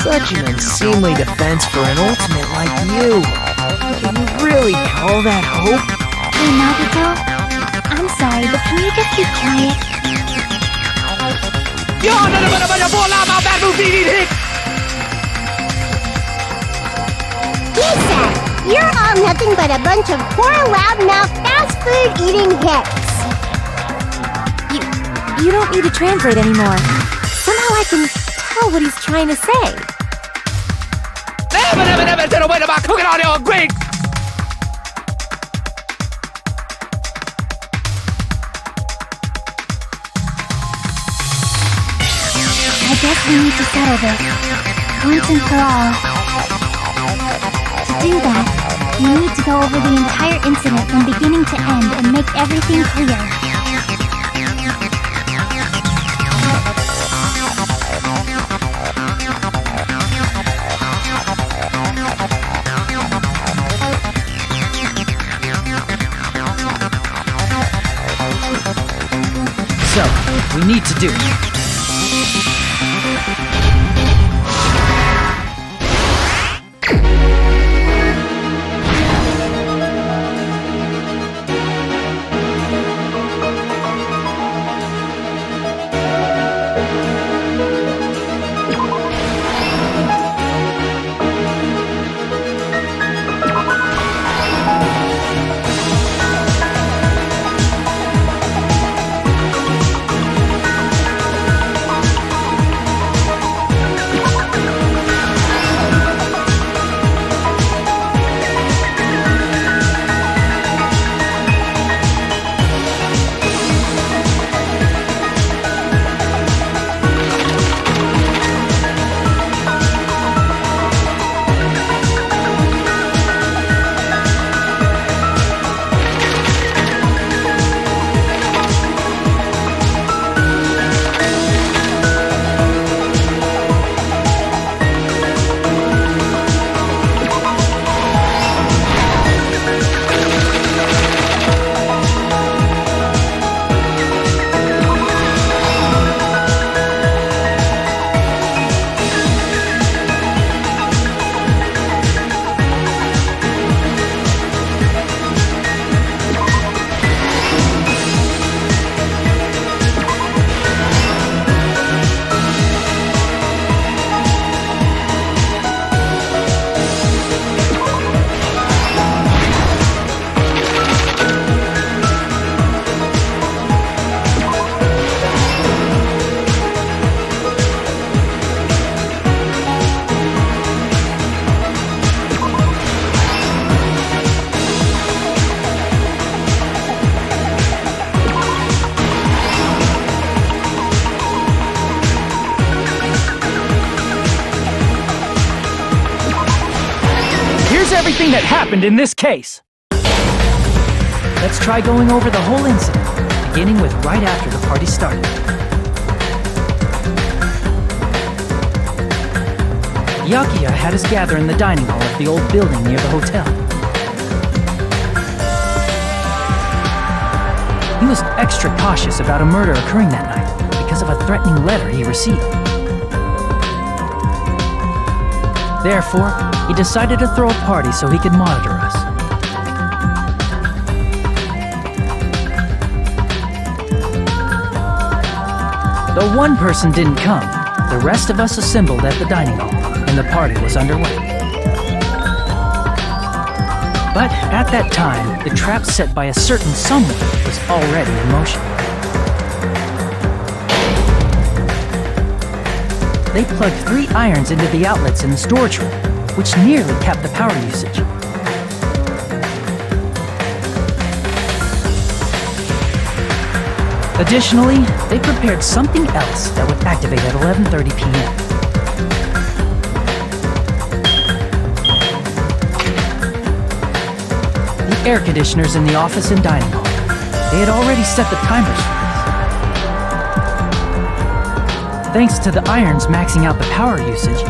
Such an unseemly defense for an ultimate like you. Can you really call that hope? Hey, Nagito. I'm sorry, but can you just be quiet? Lisa, you're all nothing but a bunch of poor loudmouth fast food eating hicks. You don't need to translate anymore. Somehow I can tell what he's trying to say. I guess we need to settle this, once and for all. To do that, we need to go over the entire incident from beginning to end and make everything clear. So, we need to do it. Everything that happened in this case. Let's try going over the whole incident, beginning with right after the party started. Byakuya had us gather in the dining hall of the old building near the hotel. He was extra cautious about a murder occurring that night because of a threatening letter he received. Therefore, he decided to throw a party so he could monitor us. Though one person didn't come, the rest of us assembled at the dining hall, and the party was underway. But at that time, the trap set by a certain someone was already in motion. They plugged 3 irons into the outlets in the storage room, which nearly capped the power usage. Additionally, they prepared something else that would activate at 11:30 p.m. The air conditioners in the office and dining hall. They had already set the timers for this. Thanks to the irons maxing out the power usage,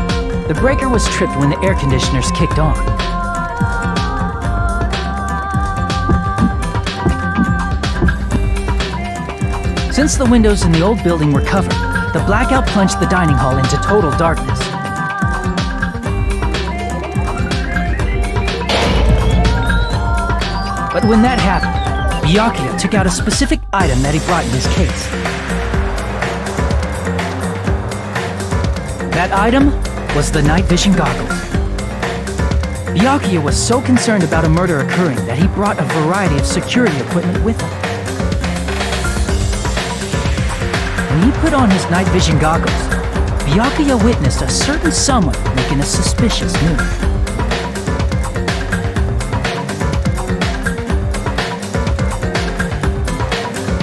the breaker was tripped when the air conditioners kicked on. Since the windows in the old building were covered, the blackout plunged the dining hall into total darkness. But when that happened, Byakuya took out a specific item that he brought in his case. That item was the night vision goggles. Byakuya was so concerned about a murder occurring that he brought a variety of security equipment with him. When he put on his night vision goggles, Byakuya witnessed a certain someone making a suspicious move.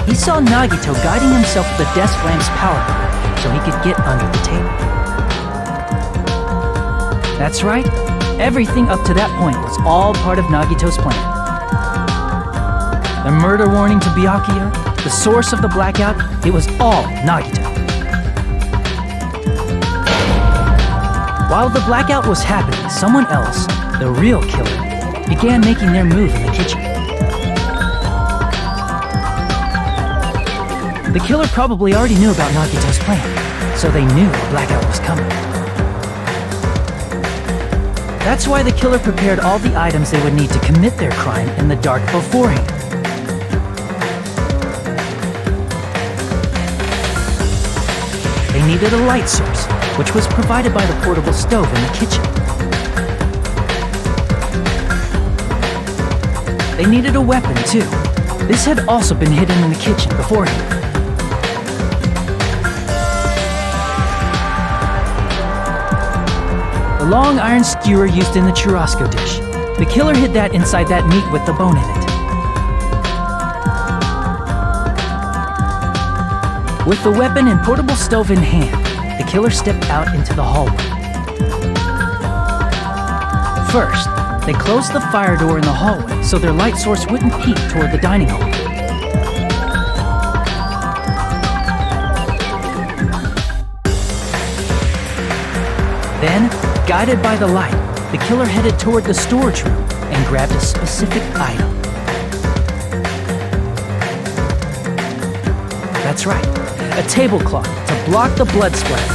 He saw Nagito guiding himself with the desk lamp's power cord so he could get under the table. That's right, everything up to that point was all part of Nagito's plan. The murder warning to Byakuya, the source of the blackout, it was all Nagito. While the blackout was happening, someone else, the real killer, began making their move in the kitchen. The killer probably already knew about Nagito's plan, so they knew a blackout was coming. That's why the killer prepared all the items they would need to commit their crime in the dark beforehand. They needed a light source, which was provided by the portable stove in the kitchen. They needed a weapon, too. This had also been hidden in the kitchen beforehand. The long iron skewer used in the churrasco dish. The killer hid that inside that meat with the bone in it. With the weapon and portable stove in hand, the killer stepped out into the hallway. First, they closed the fire door in the hallway so their light source wouldn't peek toward the dining hall. Then, guided by the light, the killer headed toward the storage room and grabbed a specific item. That's right, a tablecloth to block the blood splatter.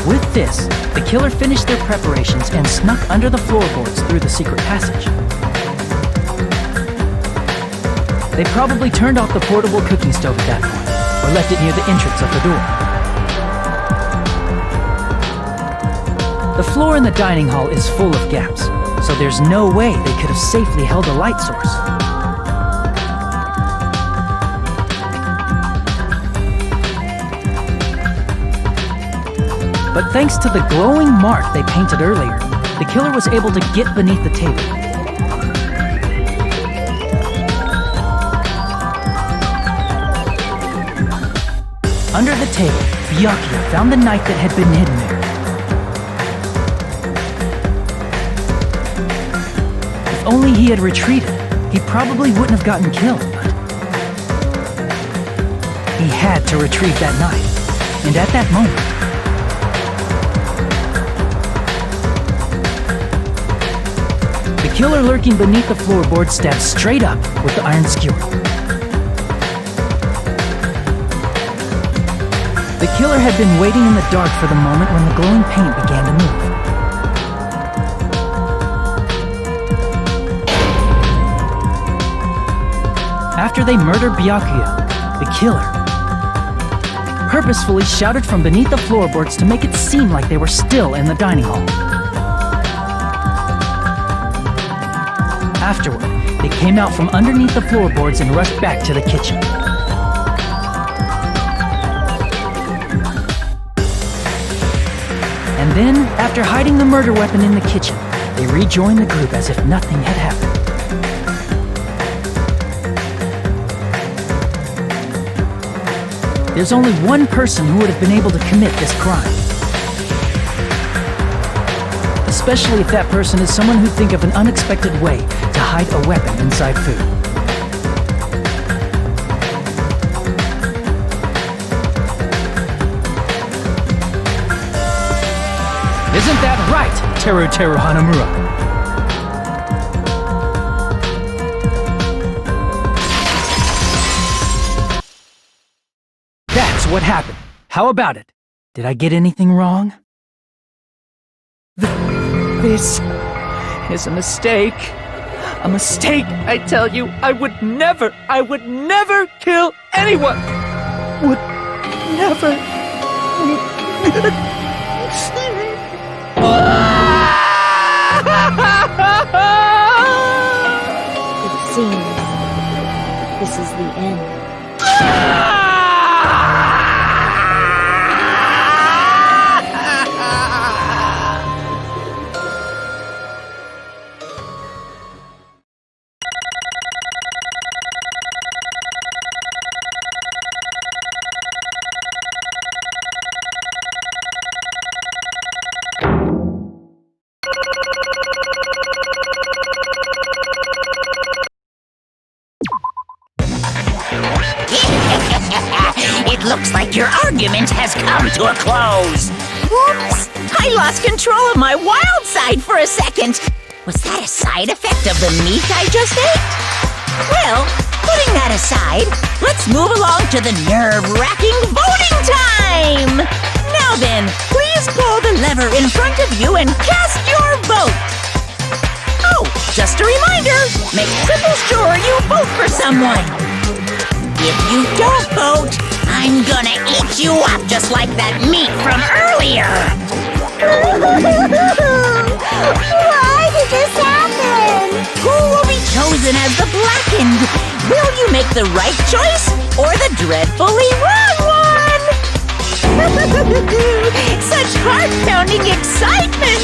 With this, the killer finished their preparations and snuck under the floorboards through the secret passage. They probably turned off the portable cooking stove at that point, or left it near the entrance of the door. The floor in the dining hall is full of gaps, so there's no way they could have safely held a light source. But thanks to the glowing mark they painted earlier, the killer was able to get beneath the table. Under the table, Byakuya found the knife that had been hidden there. If only he had retreated, he probably wouldn't have gotten killed, but he had to retrieve that knife, and at that moment, the killer lurking beneath the floorboard stabbed straight up with the iron skewer. The killer had been waiting in the dark for the moment when the glowing paint began to move. After they murdered Byakuya, the killer purposefully shouted from beneath the floorboards to make it seem like they were still in the dining hall. Afterward, they came out from underneath the floorboards and rushed back to the kitchen. And then, after hiding the murder weapon in the kitchen, they rejoined the group as if nothing had happened. There's only one person who would have been able to commit this crime. Especially if that person is someone who'd think of an unexpected way to hide a weapon inside food. Isn't that right, Teru Teru Hanamura? That's what happened. How about it? Did I get anything wrong? This is a mistake. A mistake, I tell you. I would never kill anyone. Would never. It seems this is the end. It looks like your argument has come to a close. Whoops! I lost control of my wild side for a second. Was that a side effect of the meat I just ate? Well, putting that aside, let's move along to the nerve-wracking voting time! Now then, please pull the lever in front of you and cast your vote! Oh, just a reminder, make triple sure you vote for someone! If you don't vote, I'm gonna eat you up just like that meat from earlier! Why did this happen? Who will be chosen as the blackened? Will you make the right choice or the dreadfully wrong one? Such heart-pounding excitement!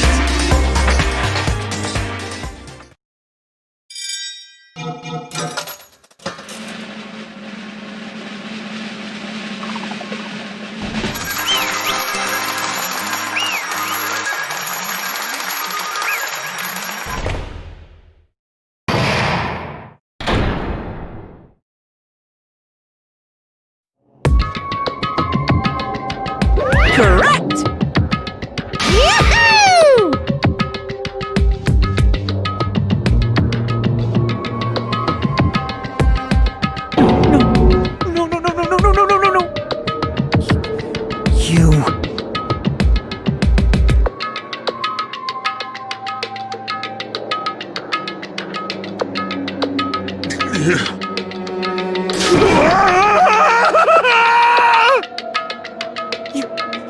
Correct! Yahoo! No. You.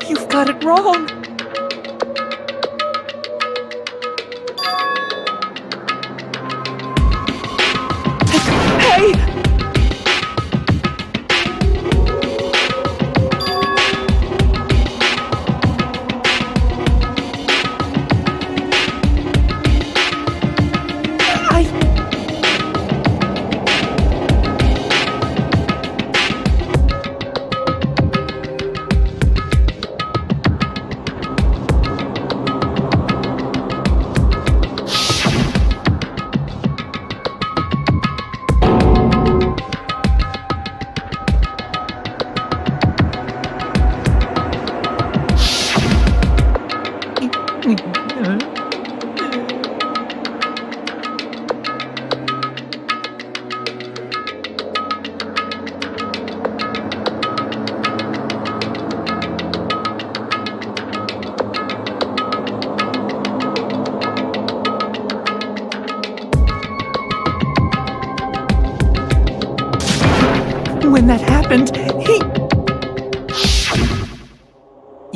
You've got it wrong. Hey!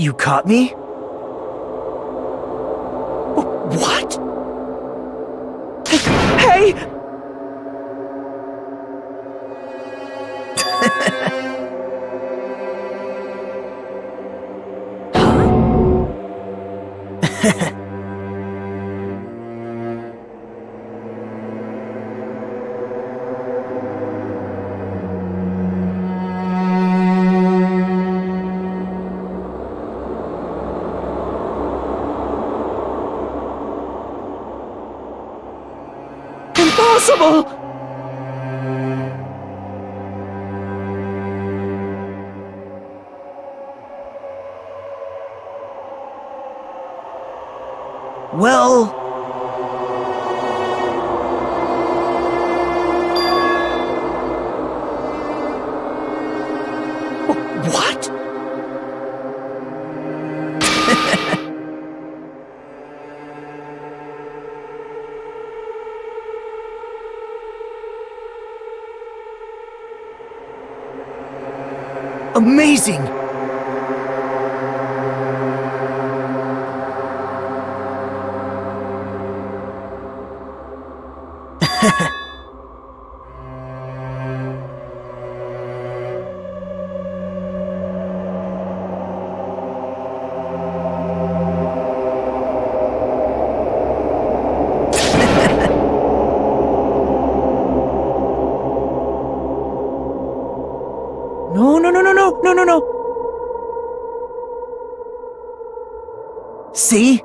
You caught me? What? Hey! Impossible! Well... What? Amazing! No. See?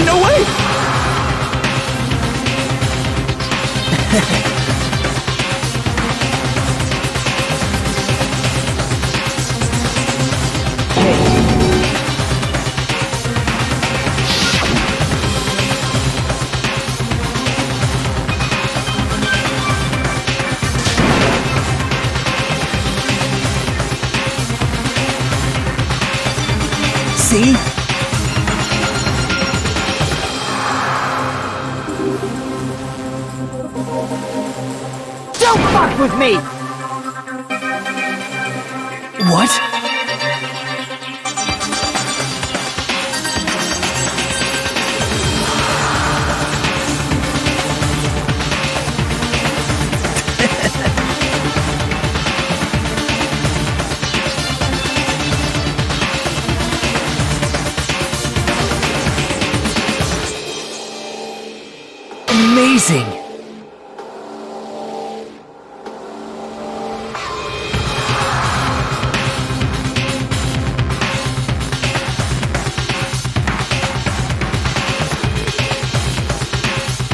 No way! See? Don't fuck with me! What? Amazing!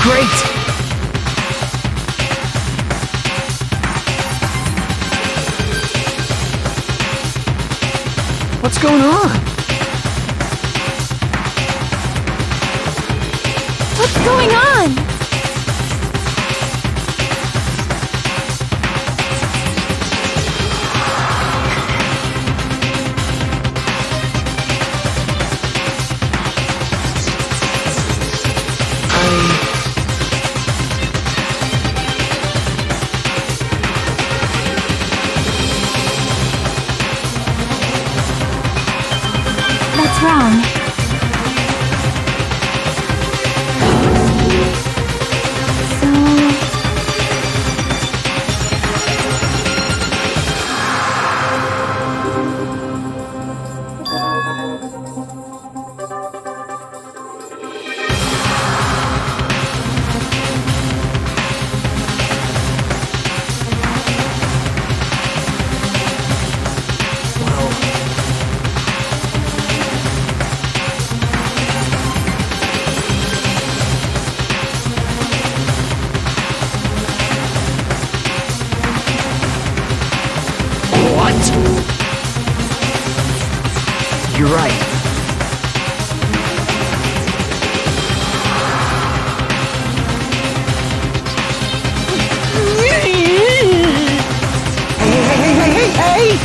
Great! What's going on? What's going on? What's wrong? right. Hey!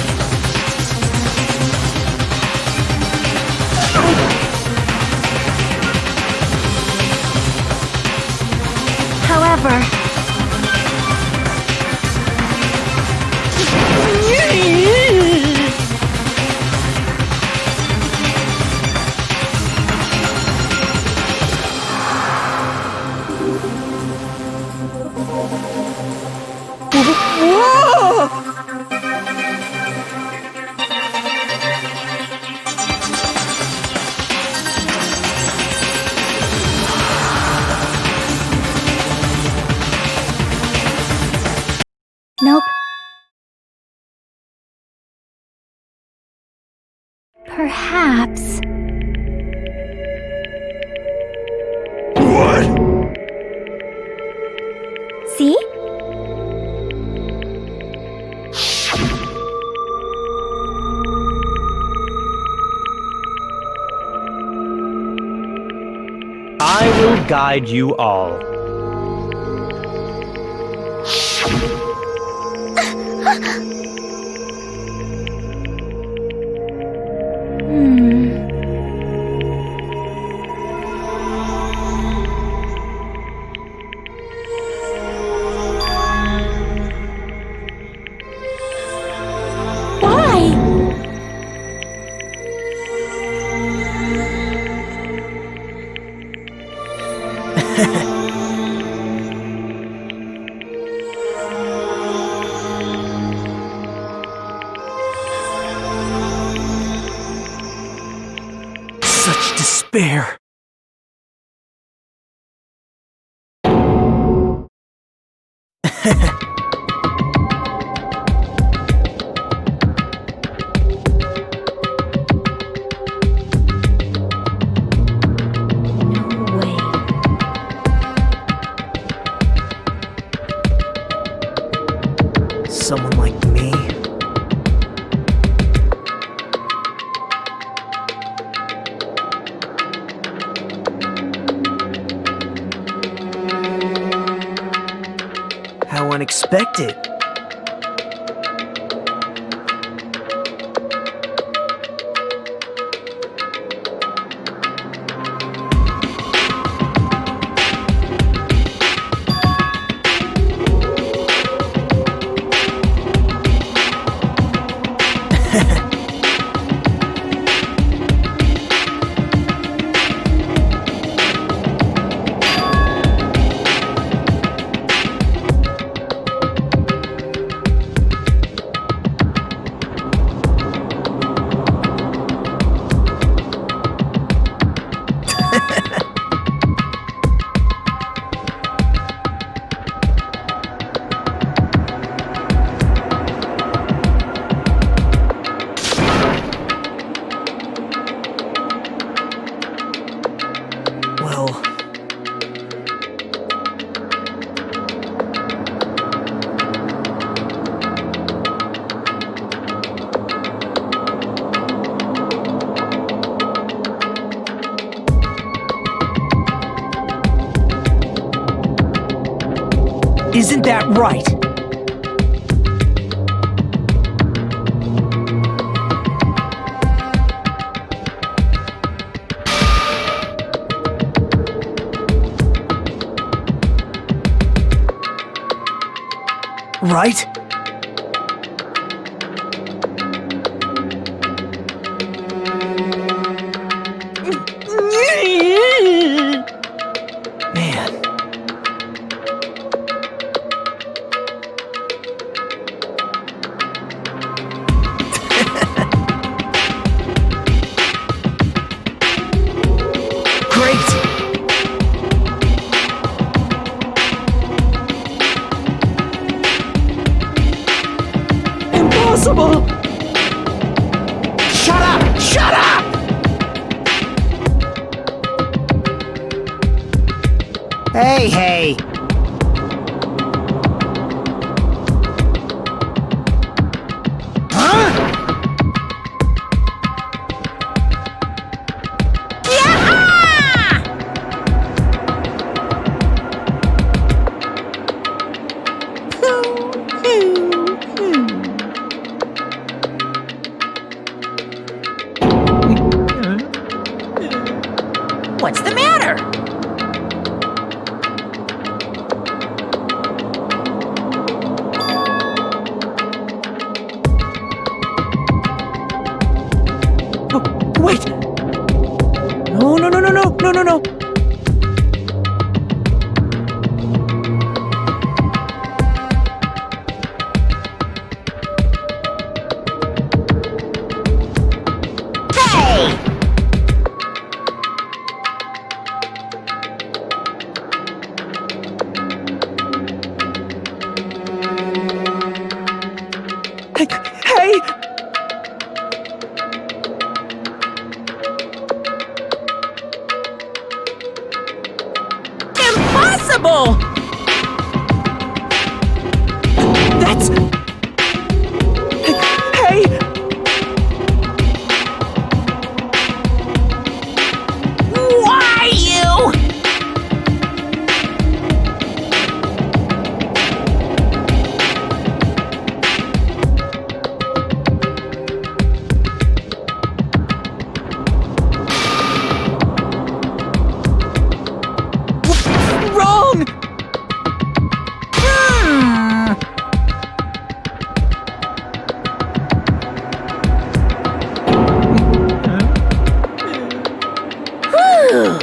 However, Nope. Perhaps. What? See? I will guide you all. Why? Such despair. Someone like me? How unexpected. Isn't that right? Right? Man. Great! Impossible! Shut up! Shut up! Hey! Huh? What's the matter? Wait! No, no, no, no, no, no, no, no! Hey! Hey! Impossible! That's... Hey! Why you? Wrong! Hmm. Whew.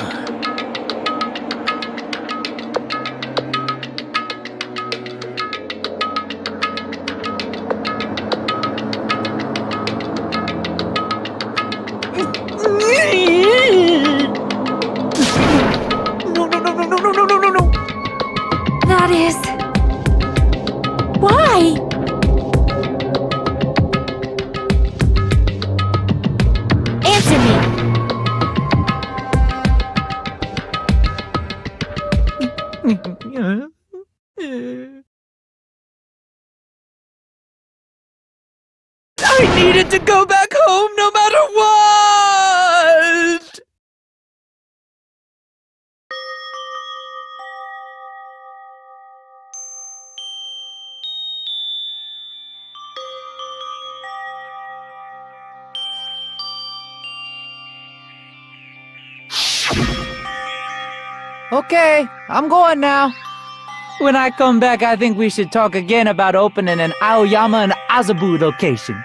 No, no, no, no, no, no, no, no, no, no! That is... Why? Answer me. I needed to go back home no matter what! Okay, I'm going now. When I come back, I think we should talk again about opening an Aoyama and Azabu location.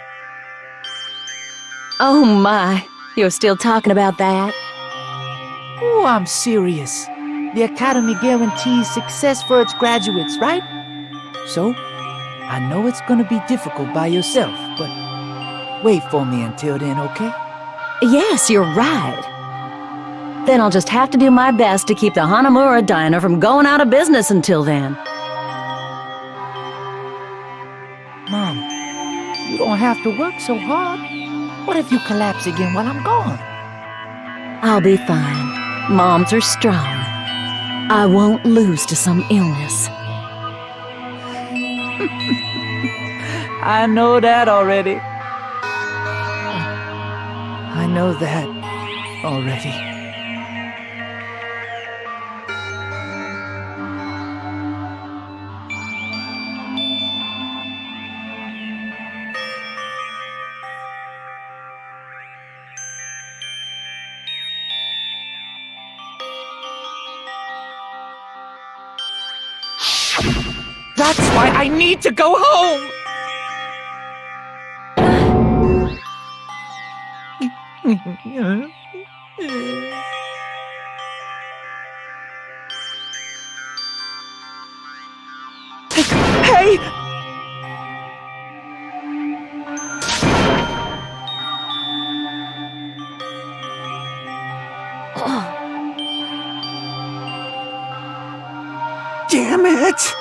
Oh my, you're still talking about that? Oh, I'm serious. The Academy guarantees success for its graduates, right? So, I know it's gonna be difficult by yourself, but wait for me until then, okay? Yes, you're right. Then I'll just have to do my best to keep the Hanamura Diner from going out of business until then. Mom, you don't have to work so hard. What if you collapse again while I'm gone? I'll be fine. Moms are strong. I won't lose to some illness. I know that already. I know that already. That's why I need to go home! Hey! Damn it!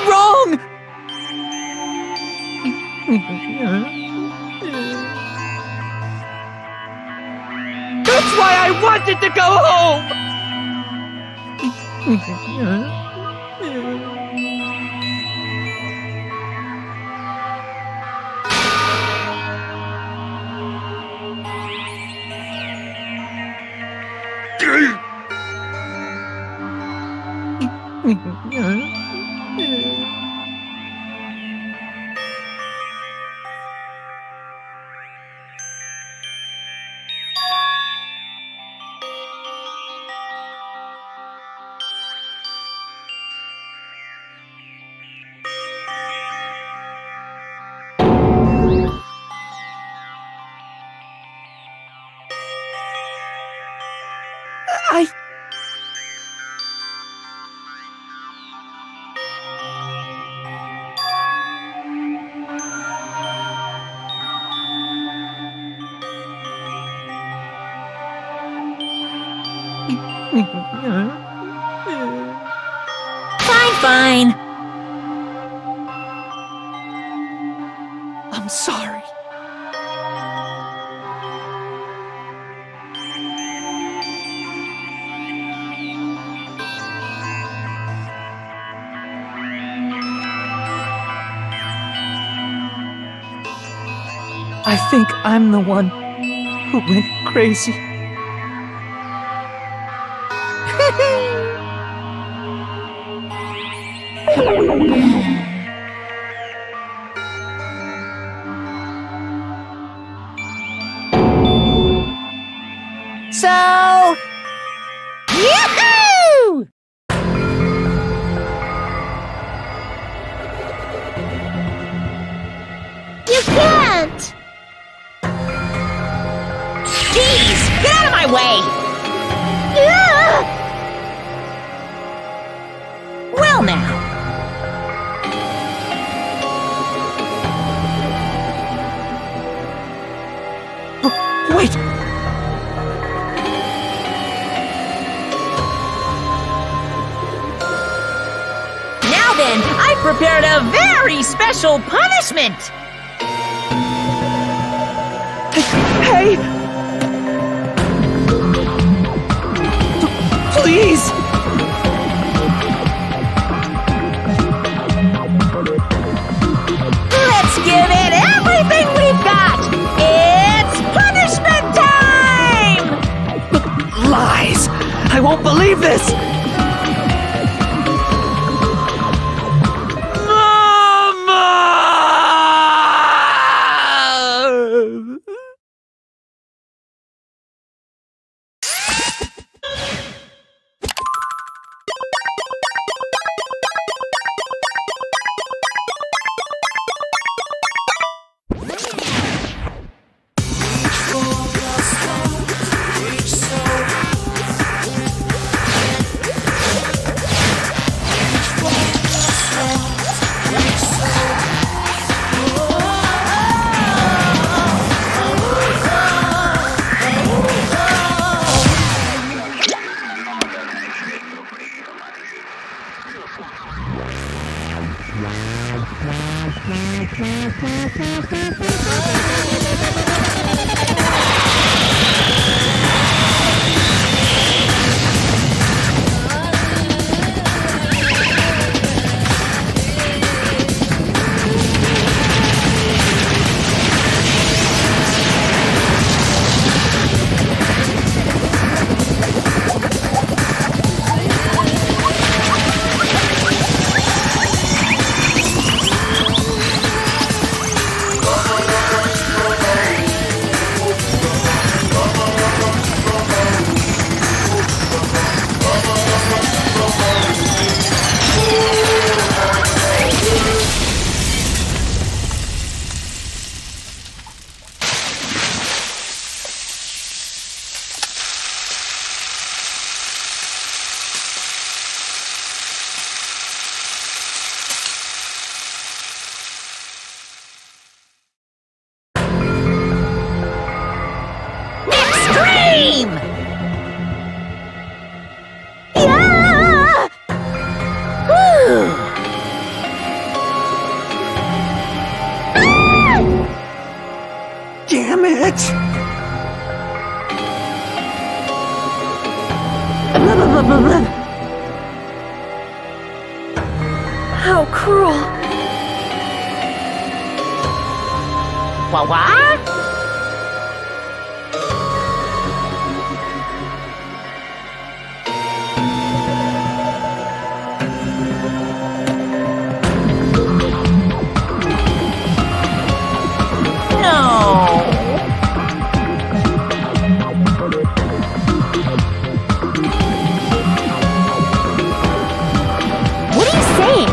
Wrong! That's why I wanted to go home! Fine. I'm sorry. I think I'm the one who went crazy. So... Yahoo! You can't! Jeez, get out of my way! Well now. Wait! Now then, I've prepared a very special punishment! Hey! Please! Let's give it everything we've got! It's punishment time! Lies! I won't believe this! Mama! Extreme! Yeah! Whew. Damn it! How cruel. What? What are you saying?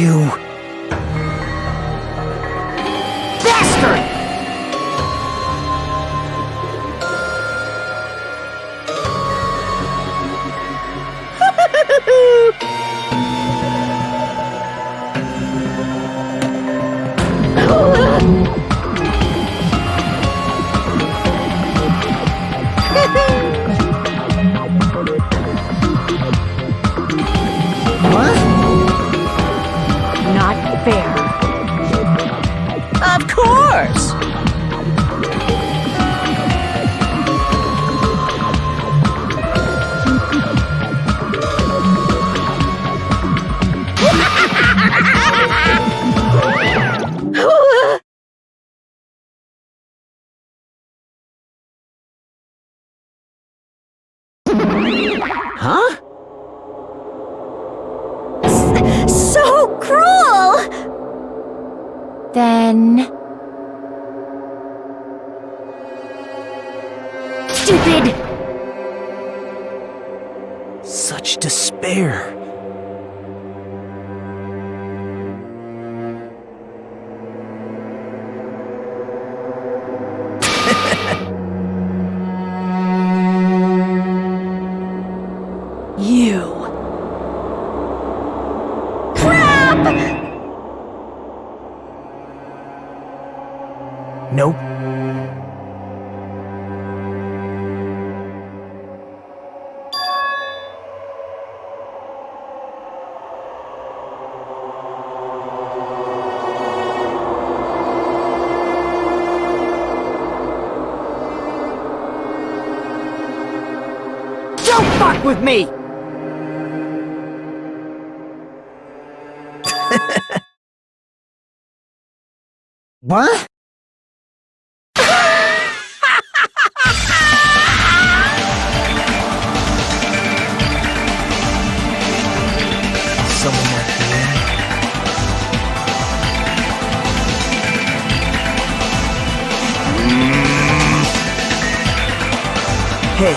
You... bastard! Not fair. Of course! Huh? So cruel! Then... Stupid! Such despair. You. Nope. Don't fuck with me! What? Someone like you. Hey.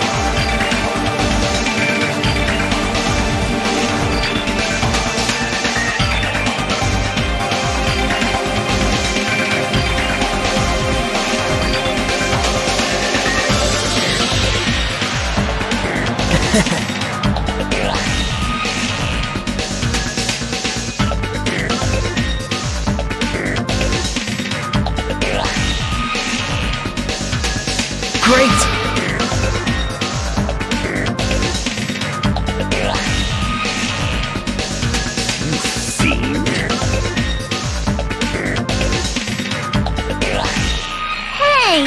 Great! You fiend. Hey!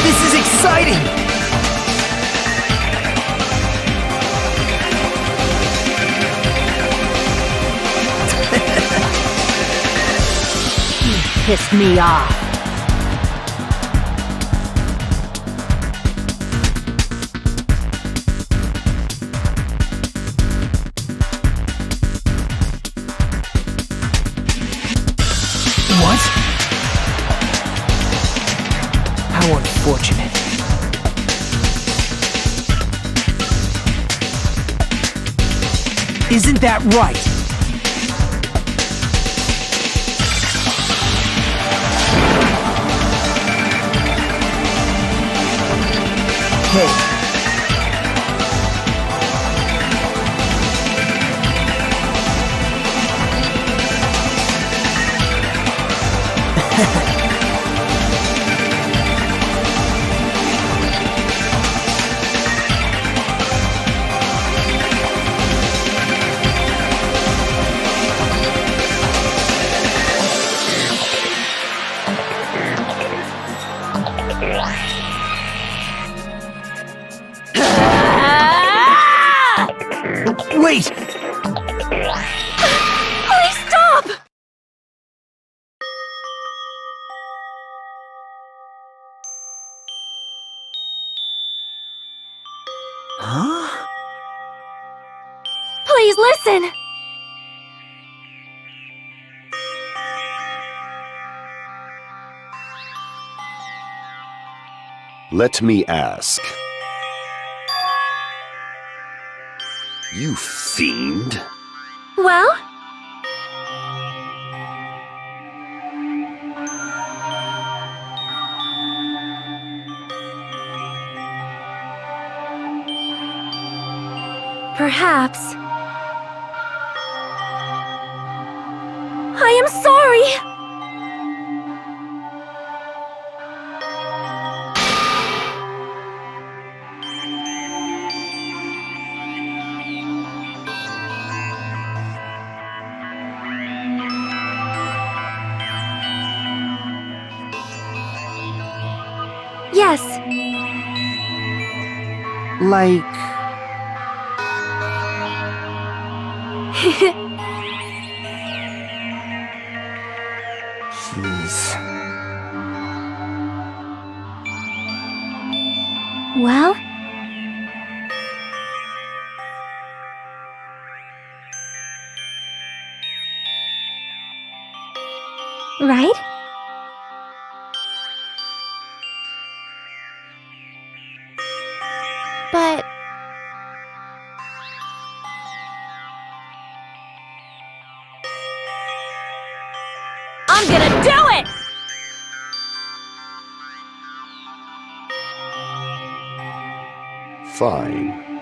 This is exciting! Pissed me off. What? How unfortunate. Isn't that right? Hey. Wait! Please stop! Huh? Please listen! Let me ask. You fiend. Well? Perhaps. I am sorry! Yes. Like... Jeez. Well? Right? But... I'm gonna do it! Fine.